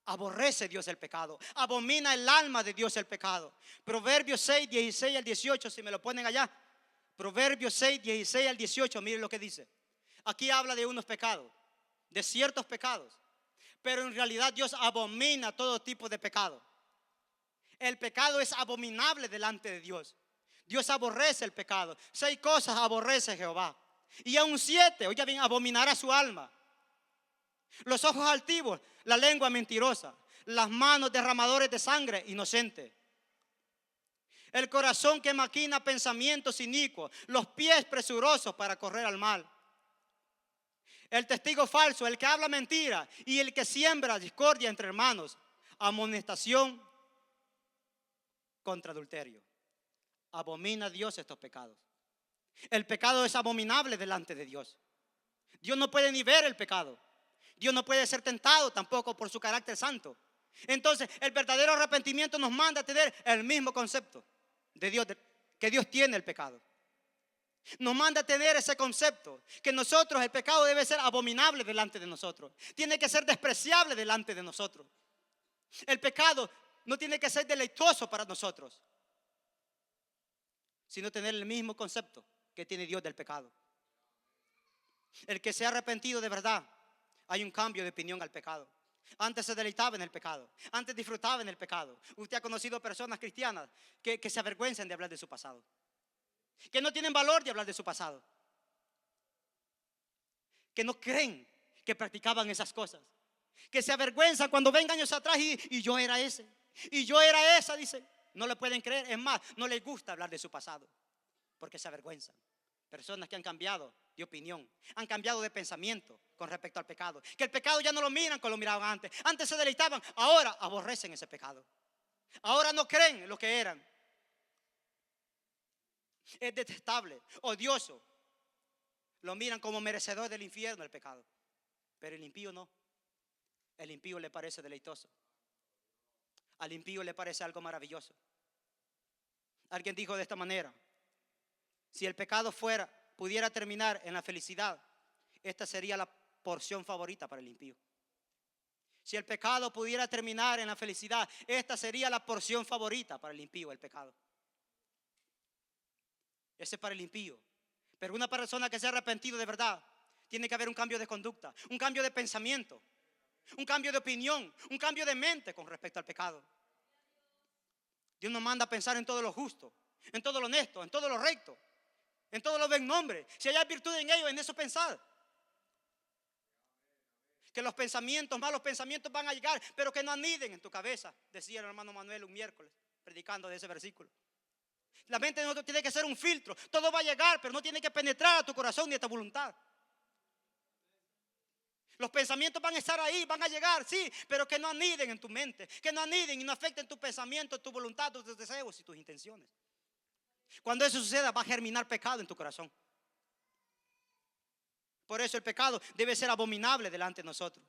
Aborrece Dios el pecado. Abomina el alma de Dios el pecado. Proverbios 6, 16 al 18, si me lo ponen allá. Proverbios 6, 16 al 18, miren lo que dice. Aquí habla de unos pecados, de ciertos pecados. Pero en realidad Dios abomina todo tipo de pecado. El pecado es abominable delante de Dios. Dios aborrece el pecado. 6 cosas aborrece Jehová. Y aún 7, oiga bien, abominará su alma. Los ojos altivos, la lengua mentirosa, las manos derramadores de sangre inocente, el corazón que maquina pensamientos inicuos, los pies presurosos para correr al mal, el testigo falso, el que habla mentira y el que siembra discordia entre hermanos, amonestación contra adulterio. Abomina Dios estos pecados. El pecado es abominable delante de Dios. Dios no puede ni ver el pecado. Dios no puede ser tentado tampoco por su carácter santo. Entonces, el verdadero arrepentimiento nos manda a tener el mismo concepto de Dios, que Dios tiene el pecado. Nos manda a tener ese concepto, que nosotros, el pecado debe ser abominable delante de nosotros. Tiene que ser despreciable delante de nosotros. El pecado no tiene que ser deleitoso para nosotros, sino tener el mismo concepto que tiene Dios del pecado. El que se ha arrepentido de verdad, hay un cambio de opinión al pecado. Antes se deleitaba en el pecado, antes disfrutaba en el pecado. Usted ha conocido personas cristianas que se avergüenzan de hablar de su pasado, que no tienen valor de hablar de su pasado, que no creen que practicaban esas cosas, que se avergüenzan cuando ven años atrás y yo era ese, y yo era esa, dice. No le pueden creer, es más, no les gusta hablar de su pasado, porque se avergüenzan. Personas que han cambiado de opinión, han cambiado de pensamiento con respecto al pecado, que el pecado ya no lo miran como lo miraban antes. Antes se deleitaban, ahora aborrecen ese pecado. Ahora no creen lo que eran. Es detestable, odioso. Lo miran como merecedor del infierno el pecado. Pero el impío no. El impío le parece deleitoso. Al impío le parece algo maravilloso. Alguien dijo de esta manera: si el pecado pudiera terminar en la felicidad, esta sería la porción favorita para el impío. Si el pecado pudiera terminar en la felicidad, esta sería la porción favorita para el impío, el pecado. Ese es para el impío. Pero una persona que se ha arrepentido de verdad, tiene que haber un cambio de conducta, un cambio de pensamiento, un cambio de opinión, un cambio de mente con respecto al pecado. Dios nos manda a pensar en todo lo justo, en todo lo honesto, en todo lo recto, en todo lo buen nombre. Si hay virtud en ello, en eso pensar. Que los pensamientos, malos pensamientos van a llegar, pero que no aniden en tu cabeza, decía el hermano Manuel un miércoles, predicando de ese versículo. La mente de nosotros tiene que ser un filtro. Todo va a llegar, pero no tiene que penetrar a tu corazón ni a tu voluntad. Los pensamientos van a estar ahí, van a llegar, sí, pero que no aniden en tu mente, que no aniden y no afecten tu pensamiento, tu voluntad, tus deseos y tus intenciones. Cuando eso suceda, va a germinar pecado en tu corazón. Por eso el pecado debe ser abominable delante de nosotros.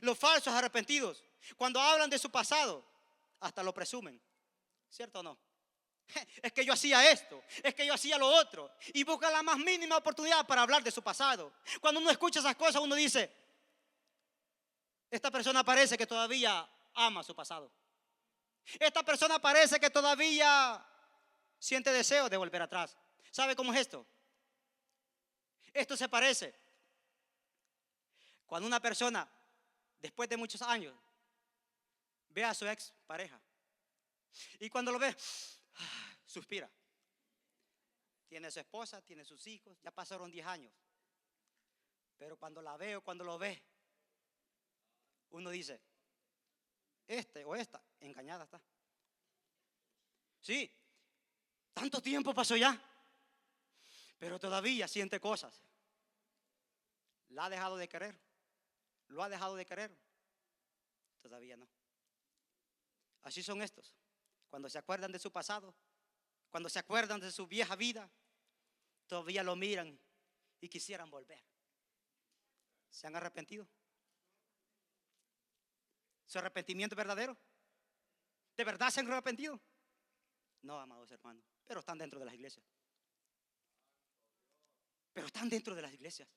Los falsos arrepentidos, cuando hablan de su pasado, hasta lo presumen. ¿Cierto o no? Es que yo hacía esto, es que yo hacía lo otro, y busca la más mínima oportunidad para hablar de su pasado. Cuando uno escucha esas cosas, uno dice: esta persona parece que todavía ama su pasado. Esta persona parece que todavía siente deseo de volver atrás. ¿Sabe cómo es esto? Esto se parece cuando una persona, después de muchos años, ve a su ex pareja y cuando lo ve, suspira. Tiene su esposa, tiene sus hijos, ya pasaron 10 años. Pero cuando la ve o cuando lo ve, uno dice, este o esta, engañada está. Sí, tanto tiempo pasó ya, pero todavía siente cosas. ¿La ha dejado de querer? ¿Lo ha dejado de querer? Todavía no. Así son estos. Cuando se acuerdan de su pasado, cuando se acuerdan de su vieja vida, todavía lo miran y quisieran volver. ¿Se han arrepentido? ¿Su arrepentimiento es verdadero? ¿De verdad se han arrepentido? No, amados hermanos, pero están dentro de las iglesias. Pero están dentro de las iglesias.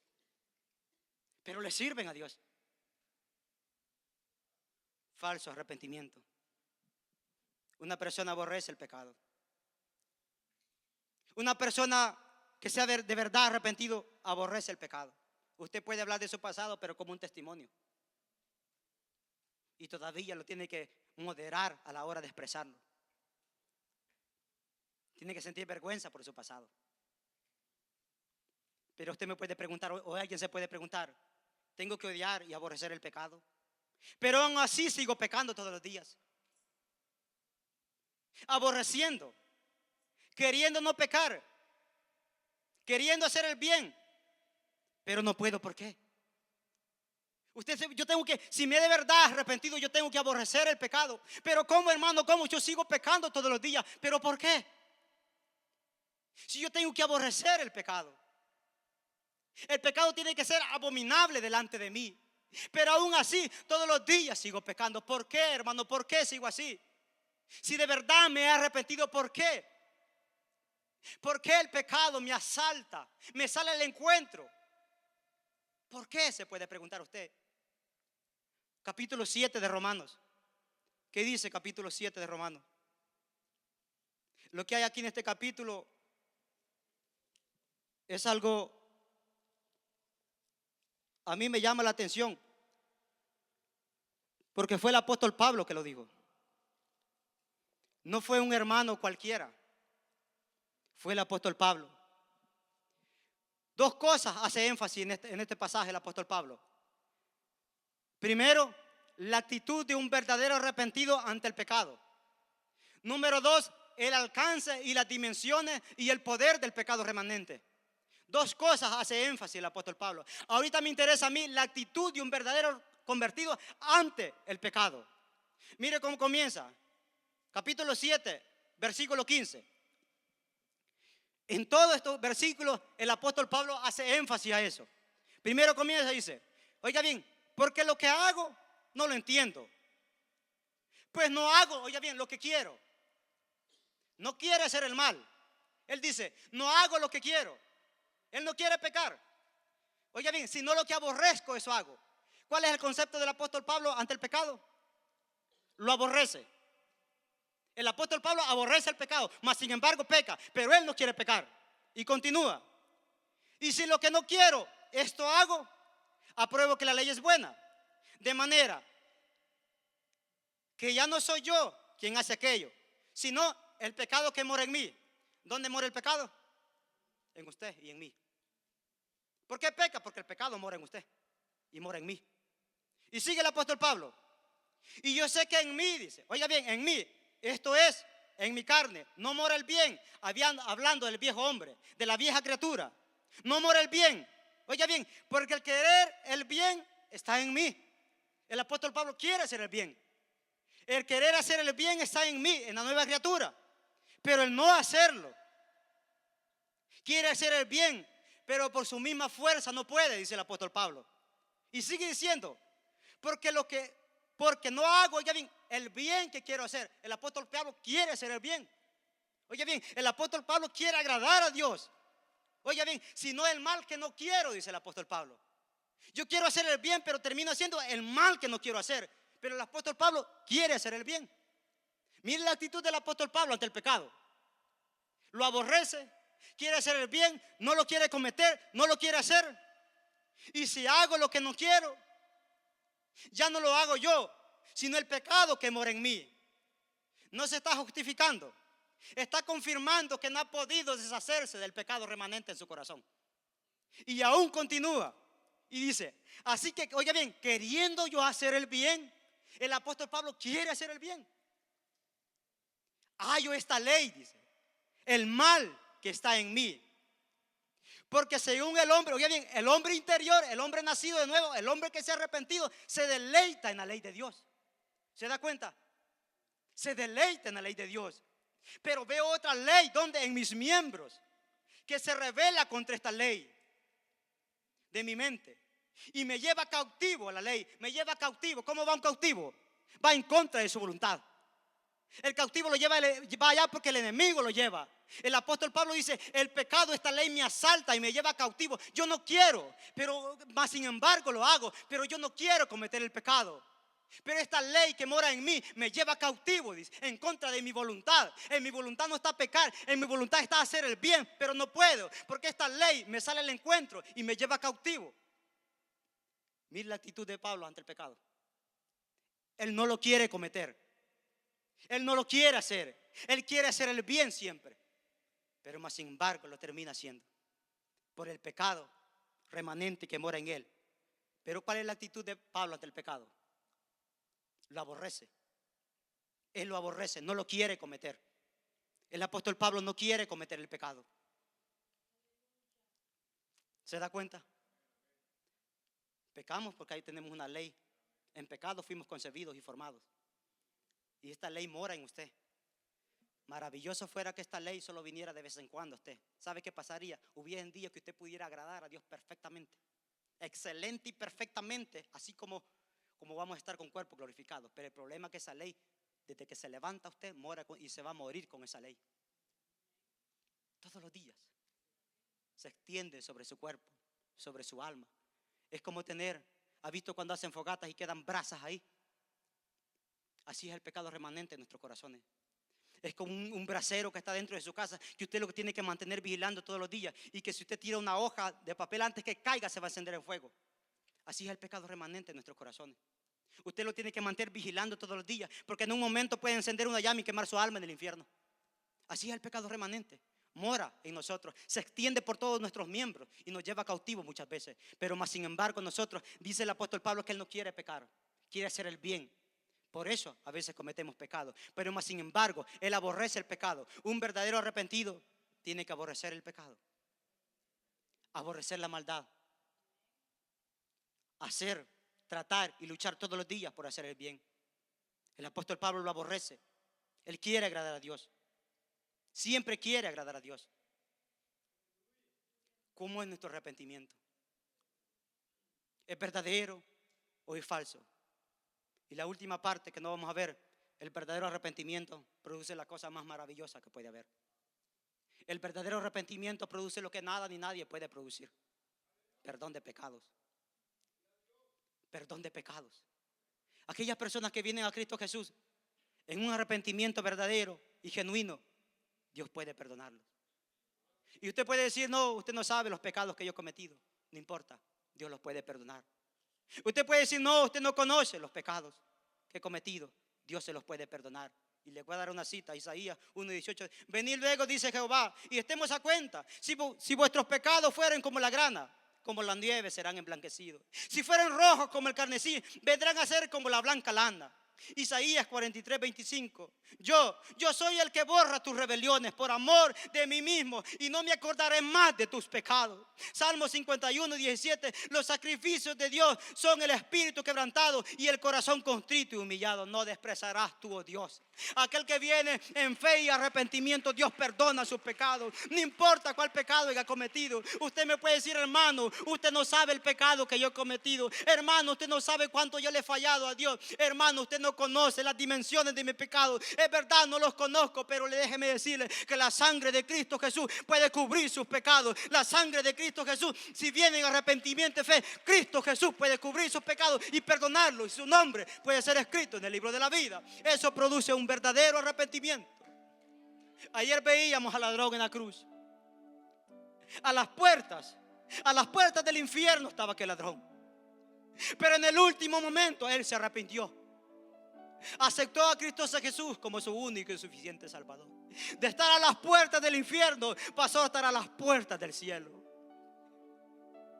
Pero le sirven a Dios. Falso arrepentimiento. Una persona aborrece el pecado. Una persona que sea de verdad arrepentido aborrece el pecado. Usted puede hablar de su pasado, pero como un testimonio. Y todavía lo tiene que moderar a la hora de expresarlo. Tiene que sentir vergüenza por su pasado. Pero usted me puede preguntar, o alguien se puede preguntar, ¿tengo que odiar y aborrecer el pecado? Pero aún así sigo pecando todos los días. Aborreciendo, queriendo no pecar, queriendo hacer el bien, pero no puedo. ¿Por qué? Yo tengo que, si me he de verdad arrepentido, yo tengo que aborrecer el pecado. Pero ¿cómo, hermano? ¿Cómo? Yo sigo pecando todos los días. ¿Pero por qué? Si yo tengo que aborrecer el pecado. El pecado tiene que ser abominable delante de mí. Pero aún así, todos los días sigo pecando. ¿Por qué, hermano? ¿Por qué sigo así? Si de verdad me he arrepentido, ¿por qué? ¿Por qué el pecado me asalta? Me sale al encuentro. ¿Por qué? Se puede preguntar usted. Capítulo 7 de Romanos. ¿Qué dice capítulo 7 de Romanos? Lo que hay aquí en este capítulo es algo, a mí me llama la atención, porque fue el apóstol Pablo que lo dijo. No fue un hermano cualquiera, fue el apóstol Pablo. Dos cosas hace énfasis en este pasaje el apóstol Pablo. Primero, la actitud de un verdadero arrepentido ante el pecado. Número dos, el alcance y las dimensiones y el poder del pecado remanente. Dos cosas hace énfasis el apóstol Pablo. Ahorita me interesa a mí la actitud de un verdadero convertido ante el pecado. Mire cómo comienza. Capítulo 7, versículo 15. En todos estos versículos el apóstol Pablo hace énfasis a eso. Primero comienza y dice, oiga bien, porque lo que hago no lo entiendo. Pues no hago, oiga bien, lo que quiero. No quiere hacer el mal. Él dice, no hago lo que quiero. Él no quiere pecar. Oiga bien, si no lo que aborrezco, eso hago. ¿Cuál es el concepto del apóstol Pablo ante el pecado? Lo aborrece. El apóstol Pablo aborrece el pecado, mas sin embargo peca, pero él no quiere pecar. Y continúa. Y si lo que no quiero, esto hago, apruebo que la ley es buena. De manera que ya no soy yo quien hace aquello, sino el pecado que mora en mí. ¿Dónde mora el pecado? En usted y en mí. ¿Por qué peca? Porque el pecado mora en usted y mora en mí. Y sigue el apóstol Pablo. Y yo sé que en mí, dice, oiga bien, en mí, esto es, en mi carne, no mora el bien. Hablando del viejo hombre, de la vieja criatura. No mora el bien. Oiga bien, porque el querer el bien está en mí. El apóstol Pablo quiere hacer el bien. El querer hacer el bien está en mí, en la nueva criatura. Pero el no hacerlo, quiere hacer el bien, pero por su misma fuerza no puede, dice el apóstol Pablo. Y sigue diciendo, porque no hago, oiga bien, el bien que quiero hacer. El apóstol Pablo quiere hacer el bien. Oiga bien, el apóstol Pablo quiere agradar a Dios. Oiga bien, si no el mal que no quiero, dice el apóstol Pablo. Yo quiero hacer el bien, pero termino haciendo el mal que no quiero hacer. Pero el apóstol Pablo quiere hacer el bien. Mire la actitud del apóstol Pablo ante el pecado. lo aborrece, quiere hacer el bien, no lo quiere cometer, no lo quiere hacer. Y si hago lo que no quiero, ya no lo hago yo, sino el pecado que mora en mí. No se está justificando, está confirmando que no ha podido deshacerse del pecado remanente en su corazón. Y aún continúa y dice, así que, oiga bien, queriendo yo hacer el bien, el apóstol Pablo quiere hacer el bien. Hallo esta ley, dice, el mal que está en mí. Porque según el hombre, oiga bien, el hombre interior, el hombre nacido de nuevo, el hombre que se ha arrepentido, se deleita en la ley de Dios. ¿Se da cuenta? Se deleita en la ley de Dios. Pero veo otra ley donde en mis miembros que se revela contra esta ley de mi mente y me lleva cautivo a la ley, me lleva cautivo. ¿Cómo va un cautivo? Va en contra de su voluntad. El cautivo lo lleva allá porque el enemigo lo lleva. El apóstol Pablo dice, el pecado, esta ley me asalta y me lleva cautivo. Yo no quiero, pero más sin embargo lo hago. Pero yo no quiero cometer el pecado. Pero esta ley que mora en mí me lleva cautivo, dice, en contra de mi voluntad. En mi voluntad no está pecar, en mi voluntad está hacer el bien, pero no puedo, porque esta ley me sale al encuentro y me lleva cautivo. Mira la actitud de Pablo ante el pecado. Él no lo quiere cometer, él no lo quiere hacer, él quiere hacer el bien siempre, pero más sin embargo lo termina haciendo por el pecado remanente que mora en él. Pero ¿cuál es la actitud de Pablo ante el pecado? Lo aborrece. Él lo aborrece, no lo quiere cometer. El apóstol Pablo no quiere cometer el pecado. ¿Se da cuenta? Pecamos porque ahí tenemos una ley. En pecado fuimos concebidos y formados. Y esta ley mora en usted. Maravilloso fuera que esta ley solo viniera de vez en cuando a usted. ¿Sabe qué pasaría? Hubiera un día que usted pudiera agradar a Dios perfectamente. Excelente y perfectamente, así como vamos a estar con cuerpo glorificado. Pero el problema es que esa ley, desde que se levanta usted, mora y se va a morir con esa ley. Todos los días se extiende sobre su cuerpo, sobre su alma. Es como ¿ha visto cuando hacen fogatas y quedan brasas ahí? Así es el pecado remanente en nuestros corazones. Es como un brasero que está dentro de su casa, que usted lo que tiene que mantener vigilando todos los días, y que si usted tira una hoja de papel antes que caiga, se va a encender en fuego. Así es el pecado remanente en nuestros corazones. Usted lo tiene que mantener vigilando todos los días, porque en un momento puede encender una llama y quemar su alma en el infierno. Así es el pecado remanente. Mora en nosotros, se extiende por todos nuestros miembros y nos lleva cautivos muchas veces. Pero más sin embargo nosotros, dice el apóstol Pablo, que él no quiere pecar, quiere hacer el bien. Por eso a veces cometemos pecado. Pero más sin embargo, él aborrece el pecado. Un verdadero arrepentido tiene que aborrecer el pecado, aborrecer la maldad, tratar y luchar todos los días por hacer el bien. El apóstol Pablo lo aborrece. Él quiere agradar a Dios. Siempre quiere agradar a Dios. ¿Cómo es nuestro arrepentimiento? ¿Es verdadero o es falso? Y la última parte que no vamos a ver, el verdadero arrepentimiento produce la cosa más maravillosa que puede haber. El verdadero arrepentimiento produce lo que nada ni nadie puede producir: perdón de pecados. Perdón de pecados. Aquellas personas que vienen a Cristo Jesús en un arrepentimiento verdadero y genuino, Dios puede perdonarlos. Y usted puede decir, no, usted no sabe los pecados que yo he cometido. No importa, Dios los puede perdonar. Usted puede decir, no, usted no conoce los pecados que he cometido. Dios se los puede perdonar. Y le voy a dar una cita, Isaías 1:18. Venid luego, dice Jehová, y estemos a cuenta. Si vuestros pecados fueren como la grana, como la nieve serán emblanquecidos. Si fueran rojos como el carmesí, vendrán a ser como la blanca lana. Isaías 43:25. Yo soy el que borra tus rebeliones por amor de mí mismo, y no me acordaré más de tus pecados. Salmo 51:17. Los sacrificios de Dios son el espíritu quebrantado y el corazón contrito y humillado no despreciarás tú, oh Dios. Aquel que viene en fe y arrepentimiento, Dios perdona sus pecados. No importa cuál pecado haya cometido. Usted me puede decir, hermano, usted no sabe el pecado que yo he cometido. Hermano, usted no sabe cuánto yo le he fallado a Dios. Hermano, usted no conoce las dimensiones de mi pecado. Es verdad, no los conozco, pero déjeme decirle que la sangre de Cristo Jesús puede cubrir sus pecados. La sangre de Cristo Jesús, si viene en arrepentimiento y fe, Cristo Jesús puede cubrir sus pecados y perdonarlos, y su nombre puede ser escrito en el libro de la vida. Eso produce un verdadero arrepentimiento. Ayer veíamos al ladrón en la cruz. A las puertas del infierno estaba aquel ladrón. Pero en el último momento él se arrepintió. Aceptó a Cristo Jesús como su único y suficiente Salvador. De estar a las puertas del infierno pasó a estar a las puertas del cielo.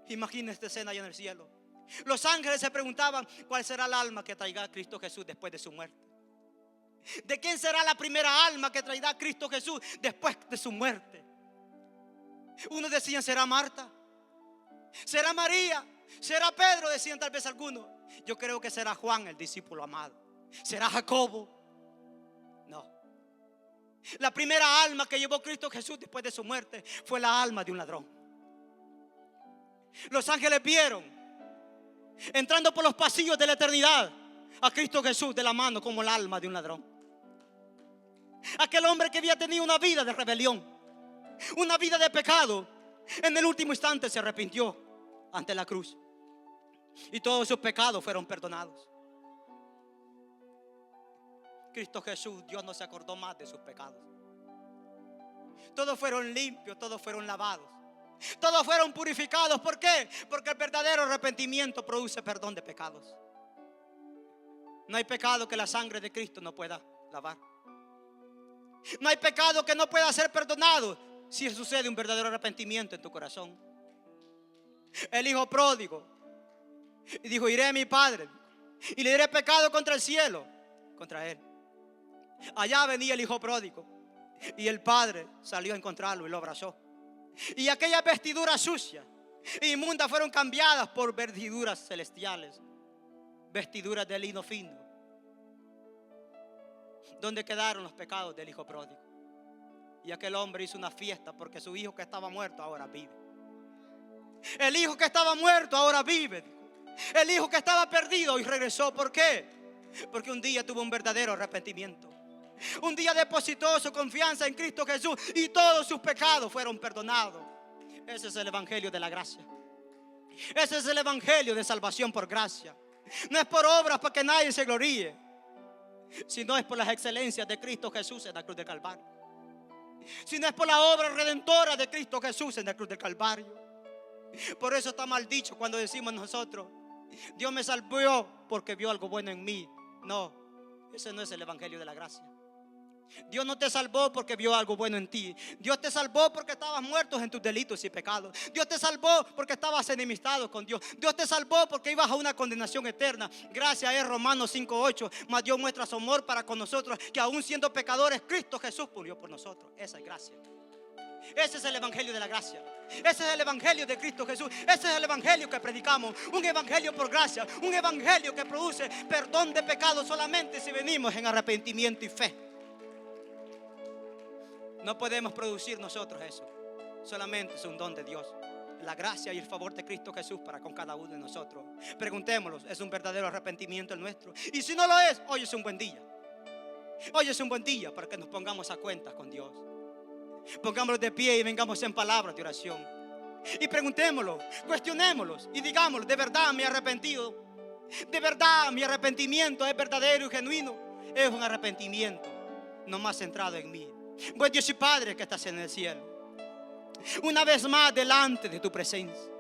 Imagina esta escena allá en el cielo. Los ángeles se preguntaban: ¿cuál será el alma que traiga a Cristo Jesús después de su muerte? ¿De quién será la primera alma que traerá a Cristo Jesús después de su muerte? Unos decían: ¿será Marta? ¿Será María? ¿Será Pedro? Decían tal vez algunos. Yo creo que será Juan, el discípulo amado. ¿Será Jacobo? No. La primera alma que llevó Cristo Jesús después de su muerte fue la alma de un ladrón. Los ángeles vieron entrando por los pasillos de la eternidad a Cristo Jesús de la mano como el alma de un ladrón. Aquel hombre que había tenido una vida de rebelión, una vida de pecado, en el último instante se arrepintió ante la cruz y todos sus pecados fueron perdonados. Cristo Jesús, Dios no se acordó más de sus pecados. Todos fueron limpios, todos fueron lavados, todos fueron purificados. ¿Por qué? Porque el verdadero arrepentimiento produce perdón de pecados. No hay pecado que la sangre de Cristo no pueda lavar. No hay pecado que no pueda ser perdonado si sucede un verdadero arrepentimiento en tu corazón. El hijo pródigo y dijo: iré a mi padre y le diré pecado contra el cielo, contra él. Allá venía el hijo pródigo y el padre salió a encontrarlo y lo abrazó. Y aquellas vestiduras sucias e inmundas fueron cambiadas por vestiduras celestiales, vestiduras de lino fino. ¿Dónde quedaron los pecados del hijo pródigo? Y aquel hombre hizo una fiesta porque su hijo que estaba muerto ahora vive. El hijo que estaba muerto ahora vive. El hijo que estaba perdido y regresó. ¿Por qué? Porque un día tuvo un verdadero arrepentimiento. Un día depositó su confianza en Cristo Jesús y todos sus pecados fueron perdonados. Ese es el evangelio de la gracia. Ese es el evangelio de salvación por gracia. No es por obras para que nadie se gloríe, sino es por las excelencias de Cristo Jesús en la cruz del Calvario. Sino es por la obra redentora de Cristo Jesús en la cruz del Calvario. Por eso está mal dicho cuando decimos nosotros: Dios me salvó porque vio algo bueno en mí. No, ese no es el evangelio de la gracia. Dios no te salvó porque vio algo bueno en ti. Dios te salvó porque estabas muerto en tus delitos y pecados. Dios te salvó porque estabas enemistado con Dios. Dios te salvó porque ibas a una condenación eterna. Gracia es Romanos 5:8. Mas Dios muestra su amor para con nosotros, que aún siendo pecadores, Cristo Jesús murió por nosotros. Esa es gracia. Ese es el evangelio de la gracia. Ese es el evangelio de Cristo Jesús. Ese es el evangelio que predicamos. Un evangelio por gracia. Un evangelio que produce perdón de pecados solamente si venimos en arrepentimiento y fe. No podemos producir nosotros eso. Solamente es un don de Dios. La gracia y el favor de Cristo Jesús para con cada uno de nosotros. Preguntémoslo: ¿es un verdadero arrepentimiento el nuestro? Y si no lo es, hoy es un buen día. Hoy es un buen día para que nos pongamos a cuentas con Dios. Pongámonos de pie y vengamos en palabras de oración. Y preguntémoslo, cuestionémoslo y digámoslo: ¿de verdad me he arrepentido? ¿De verdad mi arrepentimiento es verdadero y genuino? Es un arrepentimiento no más centrado en mí. Buen Dios y Padre que estás en el cielo, una vez más delante de tu presencia,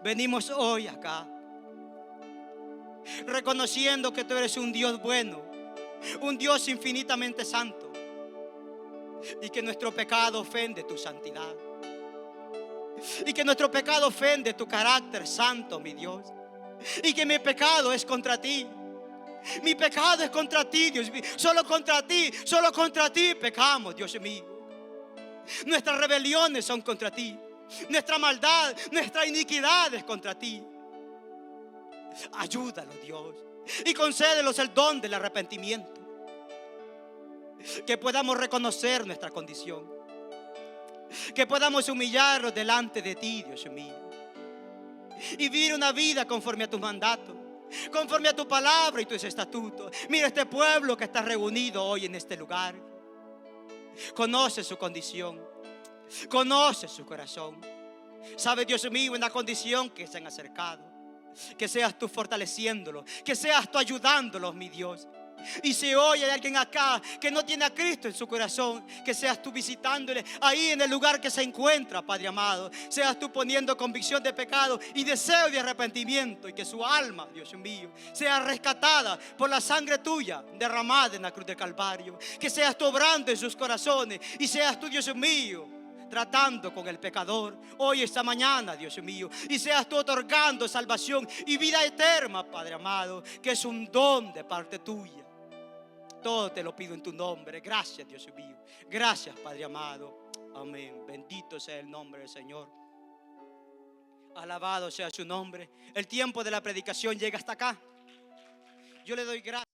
venimos hoy acá reconociendo que tú eres un Dios bueno, un Dios infinitamente santo, y que nuestro pecado ofende tu santidad, y que nuestro pecado ofende tu carácter santo, mi Dios, y que mi pecado es contra ti. Mi pecado es contra ti, Dios mío. Solo contra ti pecamos, Dios mío. Nuestras rebeliones son contra ti. Nuestra maldad, nuestra iniquidad es contra ti. Ayúdanos, Dios, y concédenos el don del arrepentimiento. Que podamos reconocer nuestra condición. Que podamos humillarnos delante de ti, Dios mío, y vivir una vida conforme a tus mandatos, conforme a tu palabra y tus estatutos. Mira este pueblo que está reunido hoy en este lugar. Conoce su condición, conoce su corazón. Sabe, Dios mío, en la condición que se han acercado. Que seas tú fortaleciéndolos, que seas tú ayudándolos, mi Dios, Y si hoy hay alguien acá que no tiene a Cristo en su corazón, que seas tú visitándole ahí en el lugar que se encuentra, Padre amado. Seas tú poniendo convicción de pecado y deseo de arrepentimiento, y que su alma, Dios mío, sea rescatada por la sangre tuya derramada en la cruz del Calvario. Que seas tú obrando en sus corazones y seas tú, Dios mío, tratando con el pecador hoy, esta mañana, Dios mío, y seas tú otorgando salvación y vida eterna, Padre amado, que es un don de parte tuya. Todo te lo pido en tu nombre. Gracias, Dios mío. Gracias, Padre amado. Amén. Bendito sea el nombre del Señor. Alabado sea su nombre. El tiempo de la predicación llega hasta acá. Yo le doy gracias.